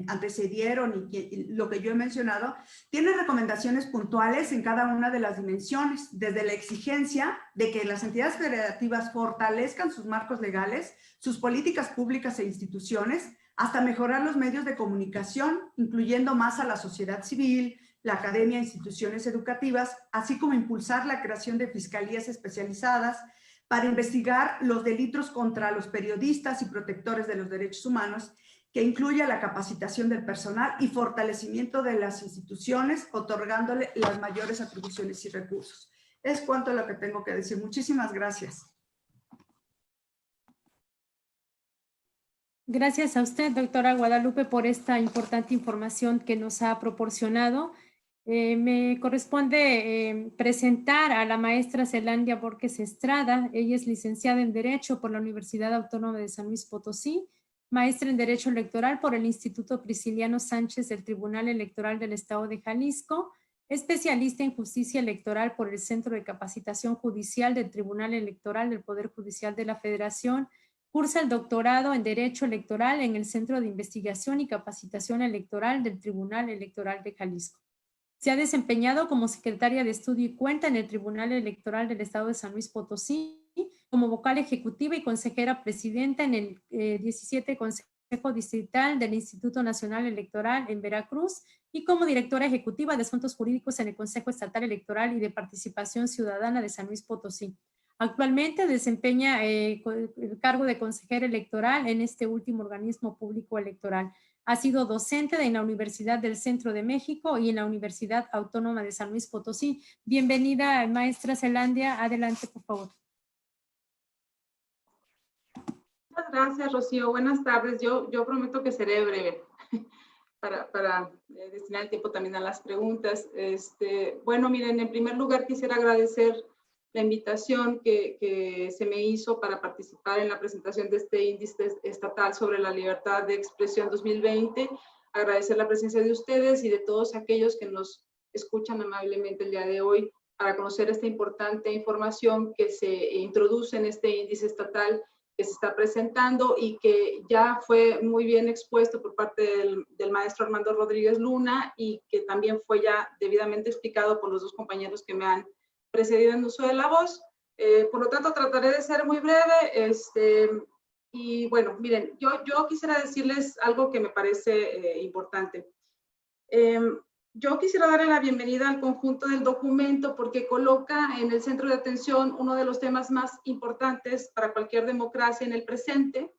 antecedieron y lo que yo he mencionado, tiene recomendaciones puntuales en cada una de las dimensiones, desde la exigencia de que las entidades federativas fortalezcan sus marcos legales, sus políticas públicas e instituciones, hasta mejorar los medios de comunicación, incluyendo más a la sociedad civil, la academia e instituciones educativas, así como impulsar la creación de fiscalías especializadas para investigar los delitos contra los periodistas y protectores de los derechos humanos, que incluya la capacitación del personal y fortalecimiento de las instituciones, otorgándole las mayores atribuciones y recursos. Es cuanto a lo que tengo que decir. Muchísimas gracias. Gracias a usted, doctora Guadalupe, por esta importante información que nos ha proporcionado. Me corresponde presentar a la maestra Zelandia Borges Estrada. Ella es licenciada en Derecho por la Universidad Autónoma de San Luis Potosí, maestra en Derecho Electoral por el Instituto Prisciliano Sánchez del Tribunal Electoral del Estado de Jalisco, especialista en Justicia Electoral por el Centro de Capacitación Judicial del Tribunal Electoral del Poder Judicial de la Federación. Cursa el doctorado en Derecho Electoral en el Centro de Investigación y Capacitación Electoral del Tribunal Electoral de Jalisco. Se ha desempeñado como secretaria de estudio y cuenta en el Tribunal Electoral del Estado de San Luis Potosí, como vocal ejecutiva y consejera presidenta en el 17 Consejo Distrital del Instituto Nacional Electoral en Veracruz y como directora ejecutiva de Asuntos Jurídicos en el Consejo Estatal Electoral y de Participación Ciudadana de San Luis Potosí. Actualmente desempeña el cargo de consejera electoral en este último organismo público electoral. Ha sido docente en la Universidad del Centro de México y en la Universidad Autónoma de San Luis Potosí. Bienvenida, maestra Zelandia. Adelante, por favor. Muchas gracias, Rocío. Buenas tardes. Yo prometo que seré breve para destinar el tiempo también a las preguntas. Bueno, miren, en primer lugar quisiera agradecer la invitación que se me hizo para participar en la presentación de este índice estatal sobre la libertad de expresión 2020. Agradecer la presencia de ustedes y de todos aquellos que nos escuchan amablemente el día de hoy para conocer esta importante información que se introduce en este índice estatal que se está presentando y que ya fue muy bien expuesto por parte del maestro Armando Rodríguez Luna y que también fue ya debidamente explicado por los dos compañeros que me han precedido en uso de la voz. Por lo tanto, trataré de ser muy breve. Y bueno, miren, yo quisiera decirles algo que me parece importante. Yo quisiera darle la bienvenida al conjunto del documento porque coloca en el centro de atención uno de los temas más importantes para cualquier democracia en el presente,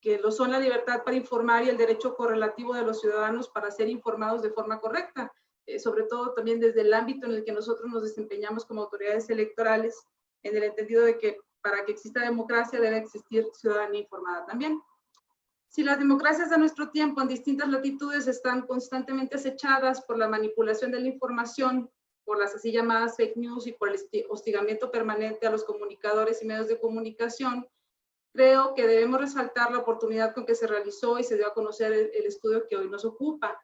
que lo son la libertad para informar y el derecho correlativo de los ciudadanos para ser informados de forma correcta, sobre todo también desde el ámbito en el que nosotros nos desempeñamos como autoridades electorales, en el entendido de que para que exista democracia debe existir ciudadanía informada también. Si las democracias de nuestro tiempo en distintas latitudes están constantemente acechadas por la manipulación de la información, por las así llamadas fake news y por el hostigamiento permanente a los comunicadores y medios de comunicación, creo que debemos resaltar la oportunidad con que se realizó y se dio a conocer el estudio que hoy nos ocupa.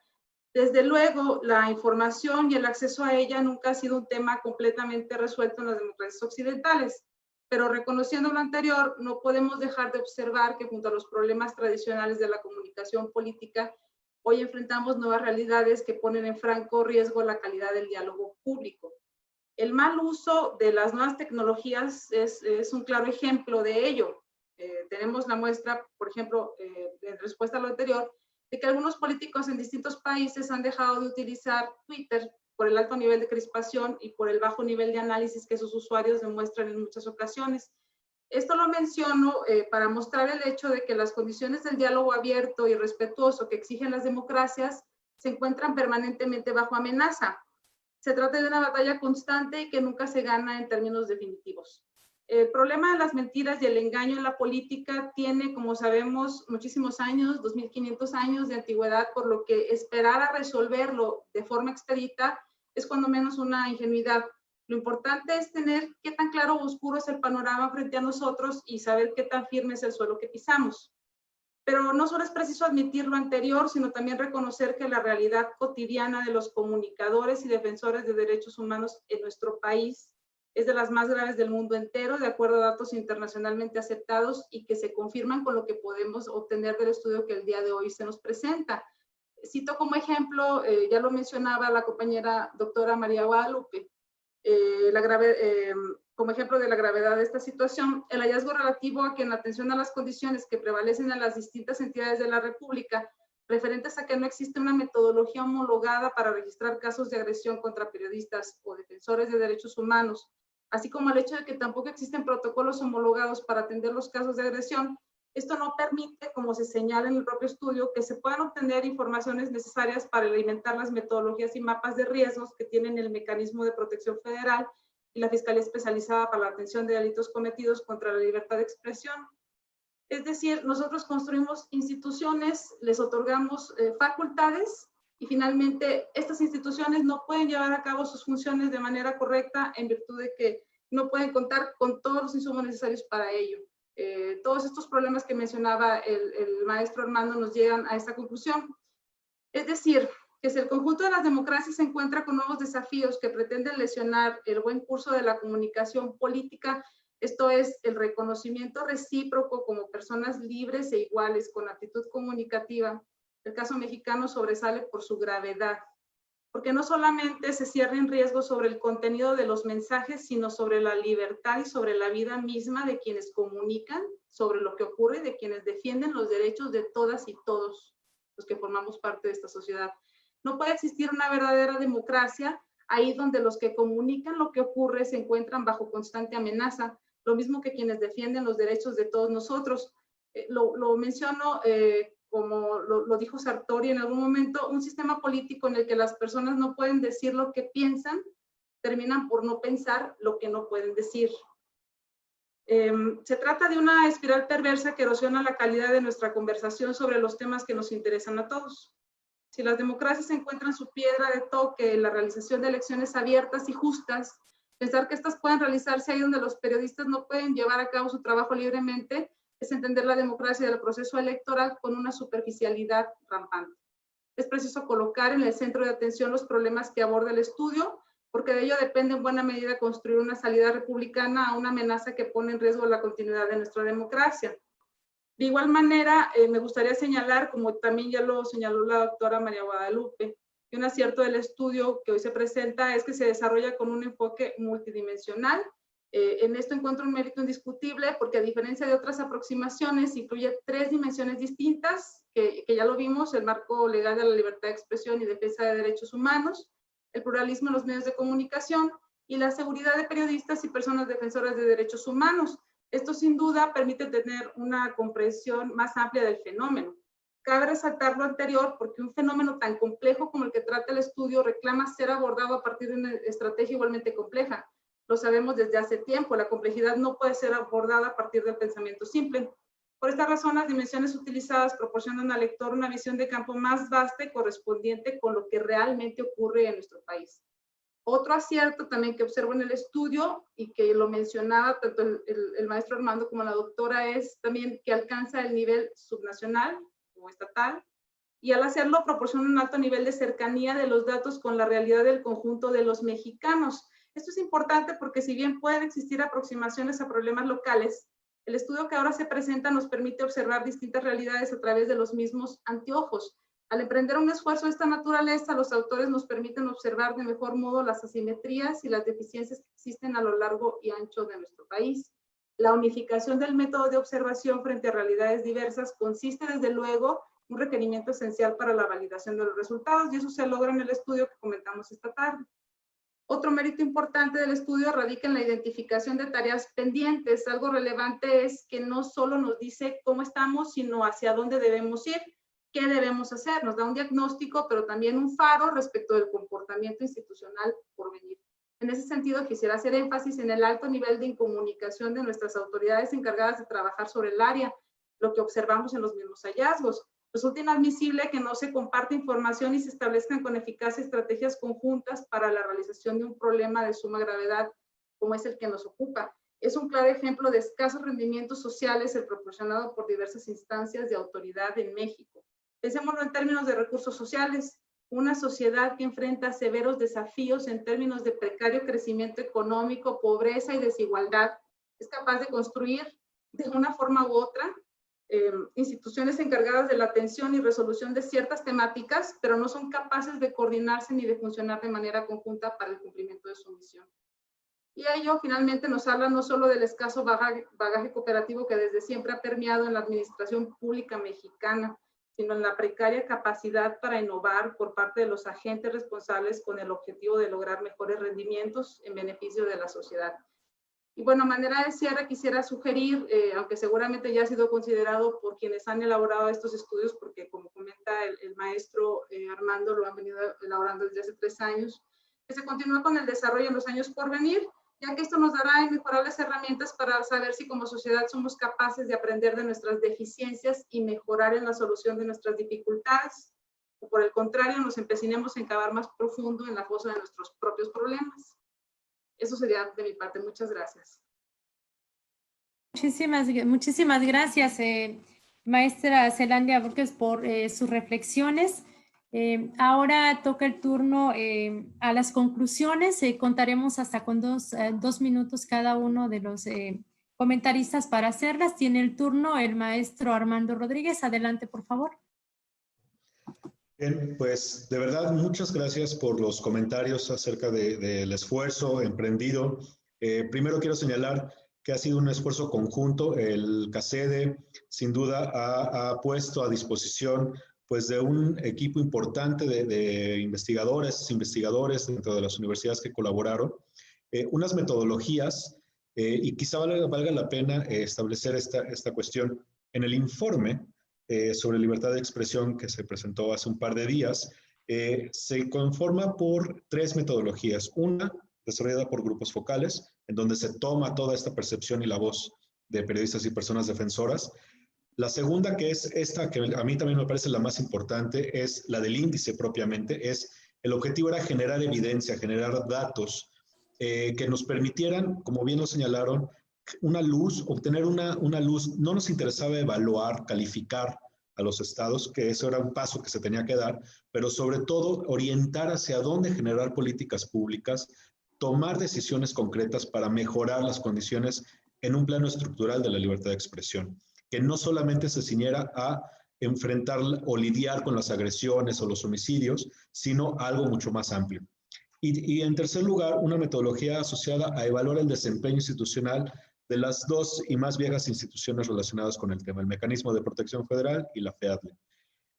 Desde luego, la información y el acceso a ella nunca ha sido un tema completamente resuelto en las democracias occidentales. Pero reconociendo lo anterior, no podemos dejar de observar que junto a los problemas tradicionales de la comunicación política, hoy enfrentamos nuevas realidades que ponen en franco riesgo la calidad del diálogo público. El mal uso de las nuevas tecnologías es un claro ejemplo de ello. Tenemos la muestra, por ejemplo, en respuesta a lo anterior, de que algunos políticos en distintos países han dejado de utilizar Twitter por el alto nivel de crispación y por el bajo nivel de análisis que sus usuarios demuestran en muchas ocasiones. Esto lo menciono para mostrar el hecho de que las condiciones del diálogo abierto y respetuoso que exigen las democracias se encuentran permanentemente bajo amenaza. Se trata de una batalla constante y que nunca se gana en términos definitivos. El problema de las mentiras y el engaño en la política tiene, como sabemos, muchísimos años, 2500 años de antigüedad, por lo que esperar a resolverlo de forma expedita es cuando menos una ingenuidad. Lo importante es tener qué tan claro o oscuro es el panorama frente a nosotros y saber qué tan firme es el suelo que pisamos. Pero no solo es preciso admitir lo anterior, sino también reconocer que la realidad cotidiana de los comunicadores y defensores de derechos humanos en nuestro país es de las más graves del mundo entero, de acuerdo a datos internacionalmente aceptados y que se confirman con lo que podemos obtener del estudio que el día de hoy se nos presenta. Cito como ejemplo, ya lo mencionaba la compañera doctora María Guadalupe, como ejemplo de la gravedad de esta situación, el hallazgo relativo a que en atención a las condiciones que prevalecen en las distintas entidades de la República, referentes a que no existe una metodología homologada para registrar casos de agresión contra periodistas o defensores de derechos humanos, así como el hecho de que tampoco existen protocolos homologados para atender los casos de agresión, esto no permite, como se señala en el propio estudio, que se puedan obtener informaciones necesarias para alimentar las metodologías y mapas de riesgos que tienen el Mecanismo de Protección Federal y la Fiscalía Especializada para la Atención de Delitos Cometidos contra la Libertad de Expresión. Es decir, nosotros construimos instituciones, les otorgamos facultades y finalmente estas instituciones no pueden llevar a cabo sus funciones de manera correcta en virtud de que no pueden contar con todos los insumos necesarios para ello. Todos estos problemas que mencionaba el maestro Armando nos llegan a esta conclusión. Es decir, que si el conjunto de las democracias se encuentra con nuevos desafíos que pretenden lesionar el buen curso de la comunicación política, esto es el reconocimiento recíproco como personas libres e iguales con actitud comunicativa, el caso mexicano sobresale por su gravedad, porque no solamente se cierra en riesgo sobre el contenido de los mensajes, sino sobre la libertad y sobre la vida misma de quienes comunican, sobre lo que ocurre y de quienes defienden los derechos de todas y todos los que formamos parte de esta sociedad. No puede existir una verdadera democracia ahí donde los que comunican lo que ocurre se encuentran bajo constante amenaza, lo mismo que quienes defienden los derechos de todos nosotros. Lo menciono como lo dijo Sartori en algún momento, un sistema político en el que las personas no pueden decir lo que piensan, terminan por no pensar lo que no pueden decir. Se trata de una espiral perversa que erosiona la calidad de nuestra conversación sobre los temas que nos interesan a todos. Si las democracias encuentran su piedra de toque en la realización de elecciones abiertas y justas, pensar que estas pueden realizarse ahí donde los periodistas no pueden llevar a cabo su trabajo libremente es entender la democracia del proceso electoral con una superficialidad rampante. Es preciso colocar en el centro de atención los problemas que aborda el estudio, porque de ello depende en buena medida construir una salida republicana a una amenaza que pone en riesgo la continuidad de nuestra democracia. De igual manera, me gustaría señalar, como también ya lo señaló la doctora María Guadalupe, que un acierto del estudio que hoy se presenta es que se desarrolla con un enfoque multidimensional. En esto encuentro un mérito indiscutible porque, a diferencia de otras aproximaciones, incluye 3 dimensiones distintas, que ya lo vimos: el marco legal de la libertad de expresión y defensa de derechos humanos, el pluralismo en los medios de comunicación y la seguridad de periodistas y personas defensoras de derechos humanos. Esto sin duda permite tener una comprensión más amplia del fenómeno. Cabe resaltar lo anterior porque un fenómeno tan complejo como el que trata el estudio reclama ser abordado a partir de una estrategia igualmente compleja. Lo sabemos desde hace tiempo, la complejidad no puede ser abordada a partir del pensamiento simple. Por esta razón, las dimensiones utilizadas proporcionan al lector una visión de campo más vasta y correspondiente con lo que realmente ocurre en nuestro país. Otro acierto también que observo en el estudio, y que lo mencionaba tanto el maestro Armando como la doctora, es también que alcanza el nivel subnacional o estatal, y al hacerlo proporciona un alto nivel de cercanía de los datos con la realidad del conjunto de los mexicanos. Esto es importante porque, si bien pueden existir aproximaciones a problemas locales, el estudio que ahora se presenta nos permite observar distintas realidades a través de los mismos anteojos. Al emprender un esfuerzo de esta naturaleza, los autores nos permiten observar de mejor modo las asimetrías y las deficiencias que existen a lo largo y ancho de nuestro país. La unificación del método de observación frente a realidades diversas consiste, desde luego, en un requerimiento esencial para la validación de los resultados, y eso se logra en el estudio que comentamos esta tarde. Otro mérito importante del estudio radica en la identificación de tareas pendientes. Algo relevante es que no solo nos dice cómo estamos, sino hacia dónde debemos ir, qué debemos hacer. Nos da un diagnóstico, pero también un faro respecto del comportamiento institucional por venir. En ese sentido, quisiera hacer énfasis en el alto nivel de incomunicación de nuestras autoridades encargadas de trabajar sobre el área, lo que observamos en los mismos hallazgos. Resulta inadmisible que no se comparte información y se establezcan con eficacia estrategias conjuntas para la realización de un problema de suma gravedad como es el que nos ocupa. Es un claro ejemplo de escasos rendimientos sociales el proporcionado por diversas instancias de autoridad en México. Pensémoslo en términos de recursos sociales. Una sociedad que enfrenta severos desafíos en términos de precario crecimiento económico, pobreza y desigualdad, es capaz de construir de una forma u otra instituciones encargadas de la atención y resolución de ciertas temáticas, pero no son capaces de coordinarse ni de funcionar de manera conjunta para el cumplimiento de su misión. Y ello finalmente nos habla no solo del escaso bagaje cooperativo que desde siempre ha permeado en la administración pública mexicana, sino en la precaria capacidad para innovar por parte de los agentes responsables con el objetivo de lograr mejores rendimientos en beneficio de la sociedad. Y bueno, a manera de cierre, quisiera sugerir, aunque seguramente ya ha sido considerado por quienes han elaborado estos estudios, porque como comenta el maestro Armando, lo han venido elaborando desde hace 3 años, que se continúe con el desarrollo en los años por venir, ya que esto nos dará inmejorables herramientas para saber si como sociedad somos capaces de aprender de nuestras deficiencias y mejorar en la solución de nuestras dificultades, o por el contrario, nos empecinemos en cavar más profundo en la fosa de nuestros propios problemas. Eso sería de mi parte. Muchas gracias. Muchísimas gracias, maestra Zelandia Borges, por sus reflexiones. Ahora toca el turno a las conclusiones. Contaremos hasta con dos minutos cada uno de los comentaristas para hacerlas. Tiene el turno el maestro Armando Rodríguez. Adelante, por favor. Bien, pues de verdad muchas gracias por los comentarios acerca del esfuerzo emprendido. Primero quiero señalar que ha sido un esfuerzo conjunto. El CACEDE sin duda ha puesto a disposición pues de un equipo importante de investigadores dentro de las universidades que colaboraron, unas metodologías, y quizá valga la pena establecer esta cuestión. En el informe sobre libertad de expresión que se presentó hace un par de días, se conforma por 3 metodologías. Una desarrollada por grupos focales, en donde se toma toda esta percepción y la voz de periodistas y personas defensoras. La segunda, que es esta, que a mí también me parece la más importante, es la del índice propiamente. El objetivo era generar evidencia, generar datos que nos permitieran, como bien lo señalaron, una luz, obtener una luz. No nos interesaba evaluar, calificar a los estados, que eso era un paso que se tenía que dar, pero sobre todo orientar hacia dónde generar políticas públicas, tomar decisiones concretas para mejorar las condiciones en un plano estructural de la libertad de expresión, que no solamente se ciñera a enfrentar o lidiar con las agresiones o los homicidios, sino algo mucho más amplio. Y en tercer lugar, una metodología asociada a evaluar el desempeño institucional de las dos y más viejas instituciones relacionadas con el tema, el Mecanismo de Protección Federal y la FEADLE.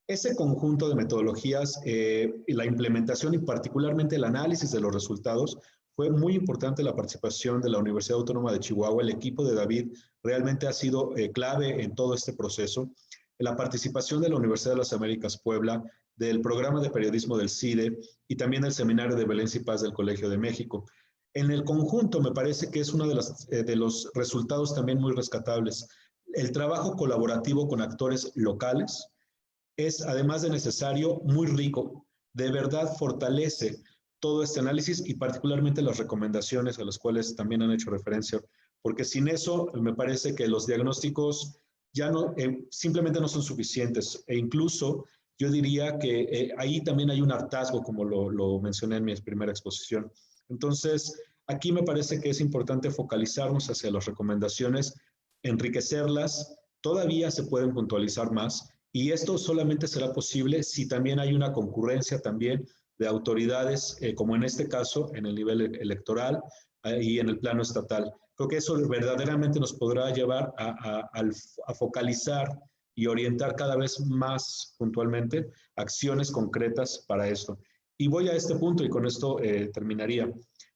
Ese conjunto de metodologías y la implementación y particularmente el análisis de los resultados, fue muy importante la participación de la Universidad Autónoma de Chihuahua. El equipo de David realmente ha sido clave en todo este proceso. La participación de la Universidad de las Américas Puebla, del programa de periodismo del CIDE y también del Seminario de Violencia y Paz del Colegio de México. En el conjunto me parece que es uno de los resultados también muy rescatables. El trabajo colaborativo con actores locales es, además de necesario, muy rico. De verdad fortalece todo este análisis y particularmente las recomendaciones a las cuales también han hecho referencia, porque sin eso me parece que los diagnósticos ya no, simplemente no son suficientes, e incluso yo diría que ahí también hay un hartazgo, como lo mencioné en mi primera exposición. Entonces, aquí me parece que es importante focalizarnos hacia las recomendaciones, enriquecerlas, todavía se pueden puntualizar más, y esto solamente será posible si también hay una concurrencia también de autoridades, como en este caso, en el nivel electoral y en el plano estatal. Creo que eso verdaderamente nos podrá llevar a focalizar y orientar cada vez más puntualmente acciones concretas para esto. Y voy a este punto y con esto terminaría.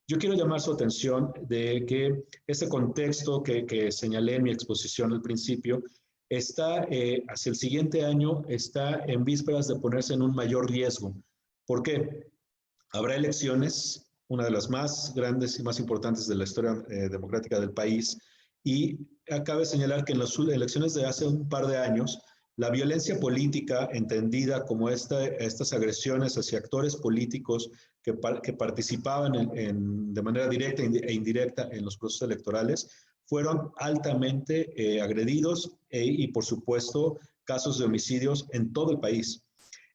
Yo quiero llamar su atención de que este contexto que señalé en mi exposición al principio está hacia el siguiente año, está en vísperas de ponerse en un mayor riesgo. ¿Por qué? Habrá elecciones, una de las más grandes y más importantes de la historia democrática del país, y cabe señalar que en las elecciones de hace un par de años, la violencia política, entendida como estas agresiones hacia actores políticos que participaban de manera directa e indirecta en los procesos electorales, fueron altamente agredidos y, por supuesto, casos de homicidios en todo el país.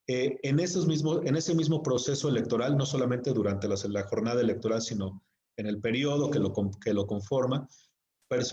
En ese mismo proceso electoral, no solamente durante la jornada electoral, sino en el periodo que lo conforma,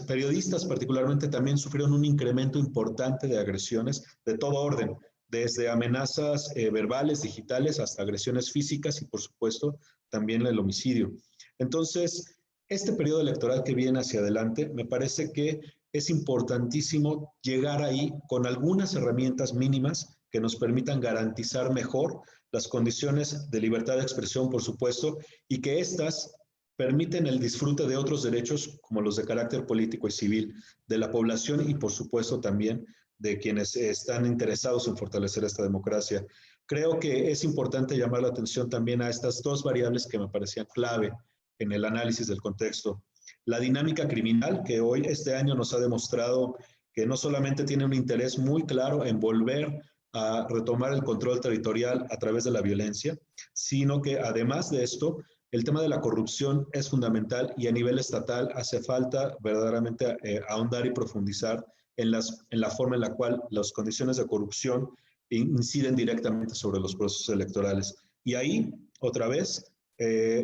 periodistas particularmente también sufrieron un incremento importante de agresiones de todo orden, desde amenazas verbales, digitales, hasta agresiones físicas y, por supuesto, también el homicidio. Entonces, este periodo electoral que viene hacia adelante, me parece que es importantísimo llegar ahí con algunas herramientas mínimas que nos permitan garantizar mejor las condiciones de libertad de expresión, por supuesto, y que éstas permiten el disfrute de otros derechos como los de carácter político y civil de la población y, por supuesto, también de quienes están interesados en fortalecer esta democracia. Creo que es importante llamar la atención también a estas dos variables que me parecían clave en el análisis del contexto. La dinámica criminal, que hoy, este año, nos ha demostrado que no solamente tiene un interés muy claro en volver a retomar el control territorial a través de la violencia, sino que además de esto, el tema de la corrupción es fundamental y a nivel estatal hace falta verdaderamente ahondar y profundizar en la forma en la cual las condiciones de corrupción inciden directamente sobre los procesos electorales. Y ahí, otra vez,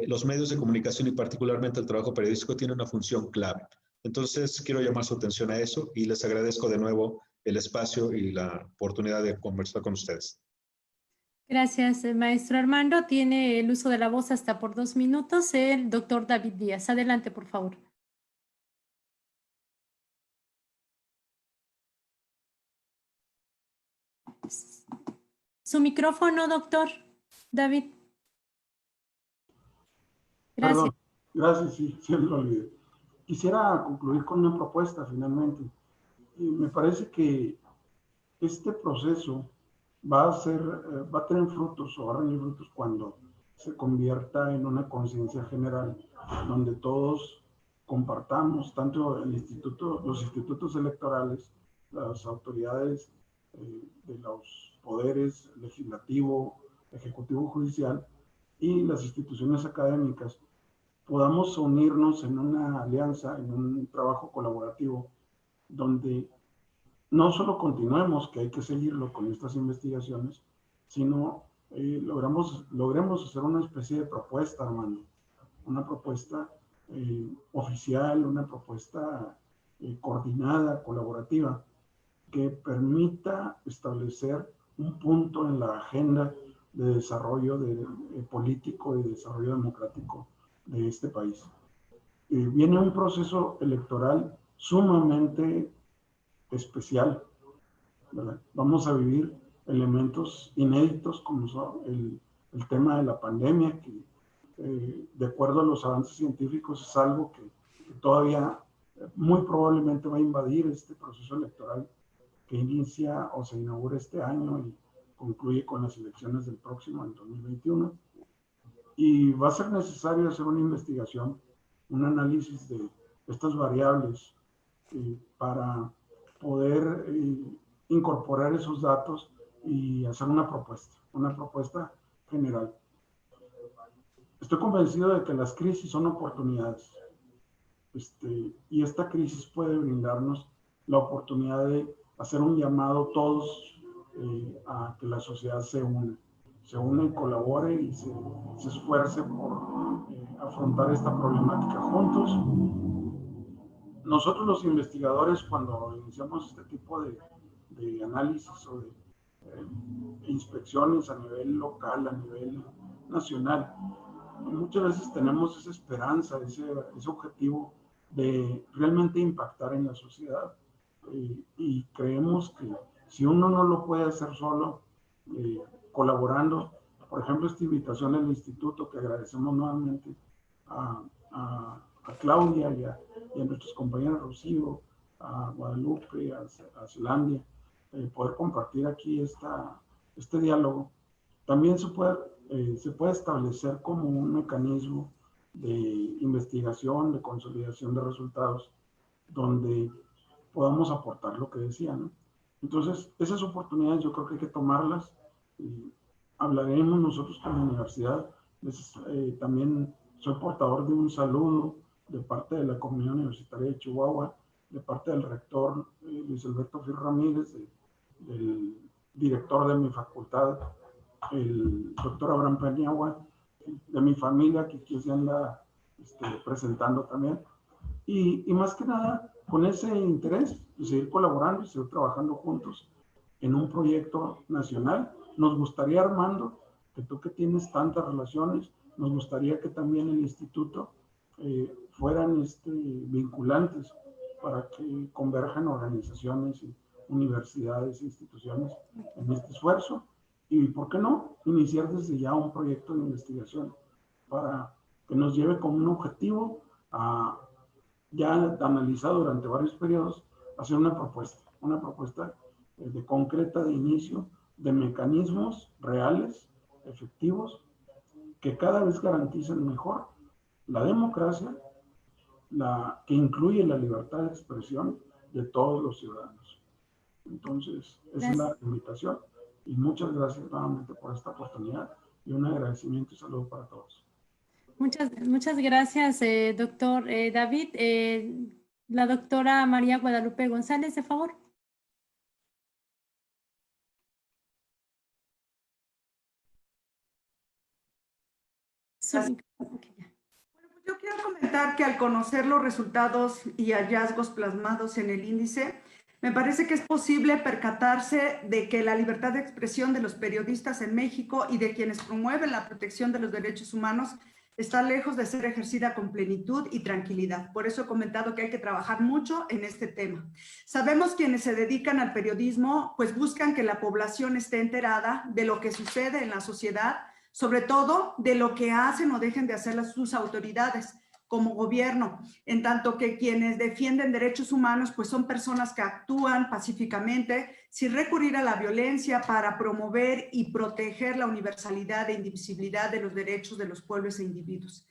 los medios de comunicación y particularmente el trabajo periodístico tienen una función clave. Entonces, quiero llamar su atención a eso y les agradezco de nuevo el espacio y la oportunidad de conversar con ustedes. Gracias, maestro Armando. Tiene el uso de la voz hasta por 2 minutos el doctor David Díaz. Adelante, por favor. Su micrófono, doctor David. Gracias. Perdón, gracias, sí, siempre lo olvidé. Quisiera concluir con una propuesta finalmente. Y me parece que este proceso va a tener frutos o va a rendir frutos cuando se convierta en una conciencia general, donde todos compartamos tanto los institutos electorales, las autoridades de los poderes legislativo, ejecutivo, judicial y las instituciones académicas, podamos unirnos en una alianza, en un trabajo colaborativo, donde no solo continuemos, que hay que seguirlo con estas investigaciones, sino logremos hacer una especie de propuesta, Armando, una propuesta oficial, una propuesta coordinada, colaborativa, que permita establecer un punto en la agenda de desarrollo político y desarrollo democrático de este país. Viene un proceso electoral sumamente especial, ¿verdad? Vamos a vivir elementos inéditos como son el tema de la pandemia, que de acuerdo a los avances científicos es algo que todavía muy probablemente va a invadir este proceso electoral que inicia o se inaugura este año y concluye con las elecciones del próximo, en 2021. Y va a ser necesario hacer una investigación, un análisis de estas variables para poder incorporar esos datos y hacer una propuesta general. Estoy convencido de que las crisis son oportunidades, y esta crisis puede brindarnos la oportunidad de hacer un llamado todos a que la sociedad se une y colabore y se esfuerce por afrontar esta problemática juntos. Nosotros los investigadores, cuando iniciamos este tipo de análisis o de inspecciones a nivel local, a nivel nacional, muchas veces tenemos esa esperanza, ese objetivo de realmente impactar en la sociedad, y creemos que si uno no lo puede hacer solo, colaborando, por ejemplo, esta invitación al instituto, que agradecemos nuevamente a Claudia y a nuestros compañeros Rocío, a Guadalupe, a Zelandia, poder compartir aquí este diálogo. También se puede establecer como un mecanismo de investigación, de consolidación de resultados, donde podamos aportar lo que decía, ¿no? Entonces, esas oportunidades yo creo que hay que tomarlas. Hablaremos nosotros con la universidad. También soy portador de un saludo de parte de la comunidad universitaria de Chihuahua, de parte del rector Luis Alberto Fir Ramírez, del director de mi facultad, el doctor Abraham Paniagua, de mi familia, que aquí se anda presentando también. Y más que nada, con ese interés de seguir colaborando y seguir trabajando juntos en un proyecto nacional. Nos gustaría, Armando, que tú que tienes tantas relaciones, nos gustaría que también el instituto fueran vinculantes para que converjan organizaciones, y universidades e instituciones en este esfuerzo. Y, ¿por qué no?, iniciar desde ya un proyecto de investigación para que nos lleve como un objetivo ya analizado durante varios periodos, hacer una propuesta de concreta de inicio, de mecanismos reales, efectivos, que cada vez garanticen mejor la democracia, que incluye la libertad de expresión de todos los ciudadanos. Entonces, esa es la invitación. Y muchas gracias nuevamente por esta oportunidad y un agradecimiento y saludo para todos. Muchas gracias, doctor David. La doctora María Guadalupe González, de favor. Yo quiero comentar que al conocer los resultados y hallazgos plasmados en el índice, me parece que es posible percatarse de que la libertad de expresión de los periodistas en México y de quienes promueven la protección de los derechos humanos está lejos de ser ejercida con plenitud y tranquilidad. Por eso he comentado que hay que trabajar mucho en este tema. Sabemos quienes se dedican al periodismo, pues buscan que la población esté enterada de lo que sucede en la sociedad, sobre todo de lo que hacen o dejen de hacer sus autoridades como gobierno, en tanto que quienes defienden derechos humanos pues son personas que actúan pacíficamente sin recurrir a la violencia para promover y proteger la universalidad e indivisibilidad de los derechos de los pueblos e individuos.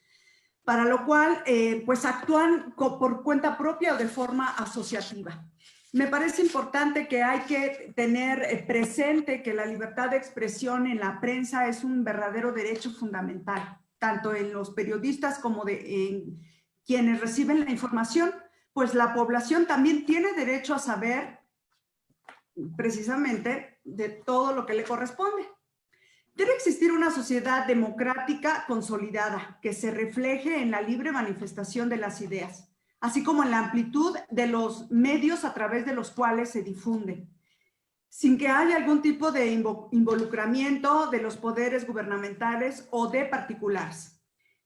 para lo cual pues actúan por cuenta propia o de forma asociativa. Me parece importante que hay que tener presente que la libertad de expresión en la prensa es un verdadero derecho fundamental, tanto en los periodistas como en quienes reciben la información, pues la población también tiene derecho a saber precisamente de todo lo que le corresponde. Debe existir una sociedad democrática consolidada que se refleje en la libre manifestación de las ideas, así como en la amplitud de los medios a través de los cuales se difunden, sin que haya algún tipo de involucramiento de los poderes gubernamentales o de particulares.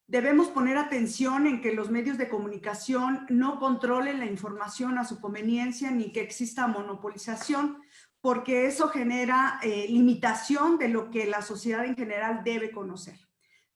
Debemos poner atención en que los medios de comunicación no controlen la información a su conveniencia ni que exista monopolización, porque eso genera limitación de lo que la sociedad en general debe conocer.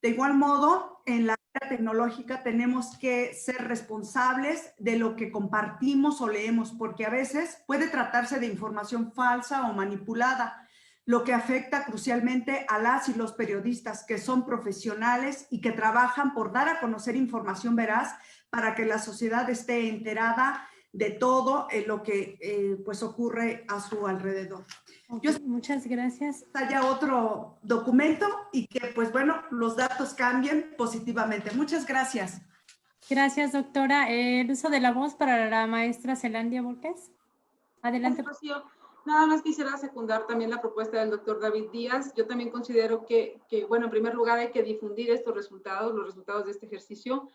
De igual modo, en la era tecnológica tenemos que ser responsables de lo que compartimos o leemos, porque a veces puede tratarse de información falsa o manipulada, lo que afecta crucialmente a las y los periodistas, que son profesionales y que trabajan por dar a conocer información veraz para que la sociedad esté enterada de todo lo que pues ocurre a su alrededor. Okay, muchas gracias. Haya otro documento y que pues bueno, los datos cambien positivamente. Muchas gracias. Gracias, doctora. El uso de la voz para la maestra Zelandia Volquez. Adelante. Gracias, nada más quisiera secundar también la propuesta del doctor David Díaz. Yo también considero que, bueno, en primer lugar hay que difundir estos resultados, los resultados de este ejercicio,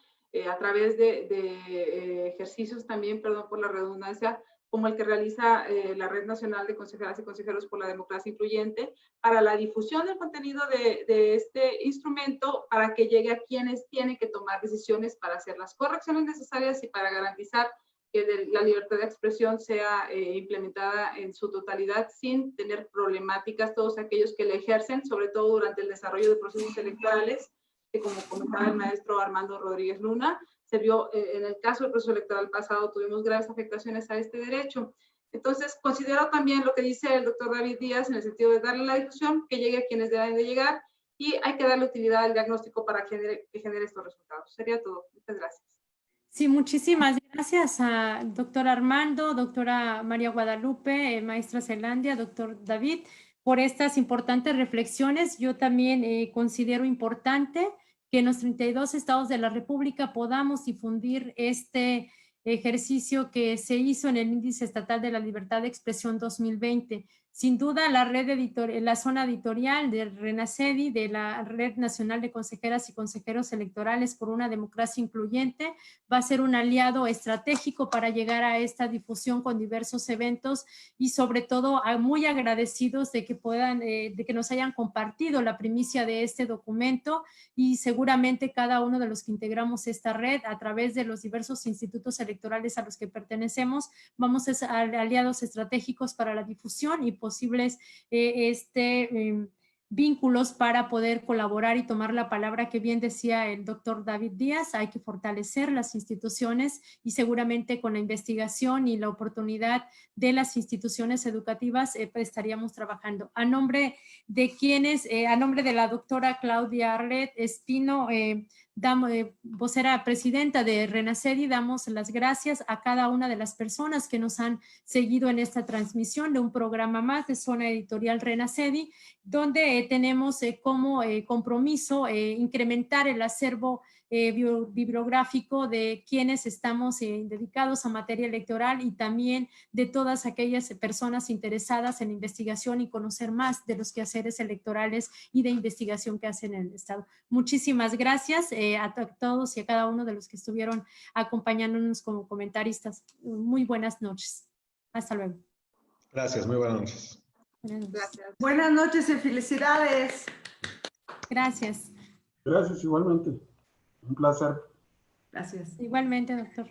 a través de ejercicios también, perdón por la redundancia, como el que realiza la Red Nacional de Consejeras y Consejeros por la Democracia Incluyente, para la difusión del contenido de este instrumento, para que llegue a quienes tienen que tomar decisiones para hacer las correcciones necesarias y para garantizar que la libertad de expresión sea implementada en su totalidad sin tener problemáticas todos aquellos que la ejercen, sobre todo durante el desarrollo de procesos electorales, que como comentaba el maestro Armando Rodríguez Luna, se vio en el caso del proceso electoral pasado, tuvimos graves afectaciones a este derecho. Entonces, considero también lo que dice el doctor David Díaz en el sentido de darle la difusión, que llegue a quienes deben de llegar, y hay que darle utilidad al diagnóstico para que genere estos resultados. Sería todo. Muchas gracias. Sí, muchísimas gracias a doctor Armando, doctora María Guadalupe, maestra Zelandia, doctor David, por estas importantes reflexiones. Yo también considero importante que en los 32 estados de la República podamos difundir este ejercicio que se hizo en el Índice Estatal de la Libertad de Expresión 2020. Sin duda, la red la zona editorial de RENACEDI, de la Red Nacional de Consejeras y Consejeros Electorales por una Democracia Incluyente, va a ser un aliado estratégico para llegar a esta difusión con diversos eventos y sobre todo muy agradecidos de que puedan, de que nos hayan compartido la primicia de este documento, y seguramente cada uno de los que integramos esta red a través de los diversos institutos electorales a los que pertenecemos, vamos a ser aliados estratégicos para la difusión y posibles vínculos para poder colaborar y tomar la palabra que bien decía el doctor David Díaz. Hay que fortalecer las instituciones y seguramente con la investigación y la oportunidad de las instituciones educativas estaríamos trabajando. A nombre de quienes, a nombre de la doctora Claudia Arlet Espino, vocera presidenta de RENACEDI, damos las gracias a cada una de las personas que nos han seguido en esta transmisión de un programa más de Zona Editorial RENACEDI, donde tenemos como compromiso incrementar el acervo bibliográfico de quienes estamos dedicados a materia electoral y también de todas aquellas personas interesadas en investigación y conocer más de los quehaceres electorales y de investigación que hacen en el Estado. Muchísimas gracias a todos y a cada uno de los que estuvieron acompañándonos como comentaristas. Muy buenas noches. Hasta luego. Gracias, muy buenas noches. Gracias. Buenas noches y felicidades. Gracias. Gracias igualmente. Un placer. Gracias. Igualmente, doctor.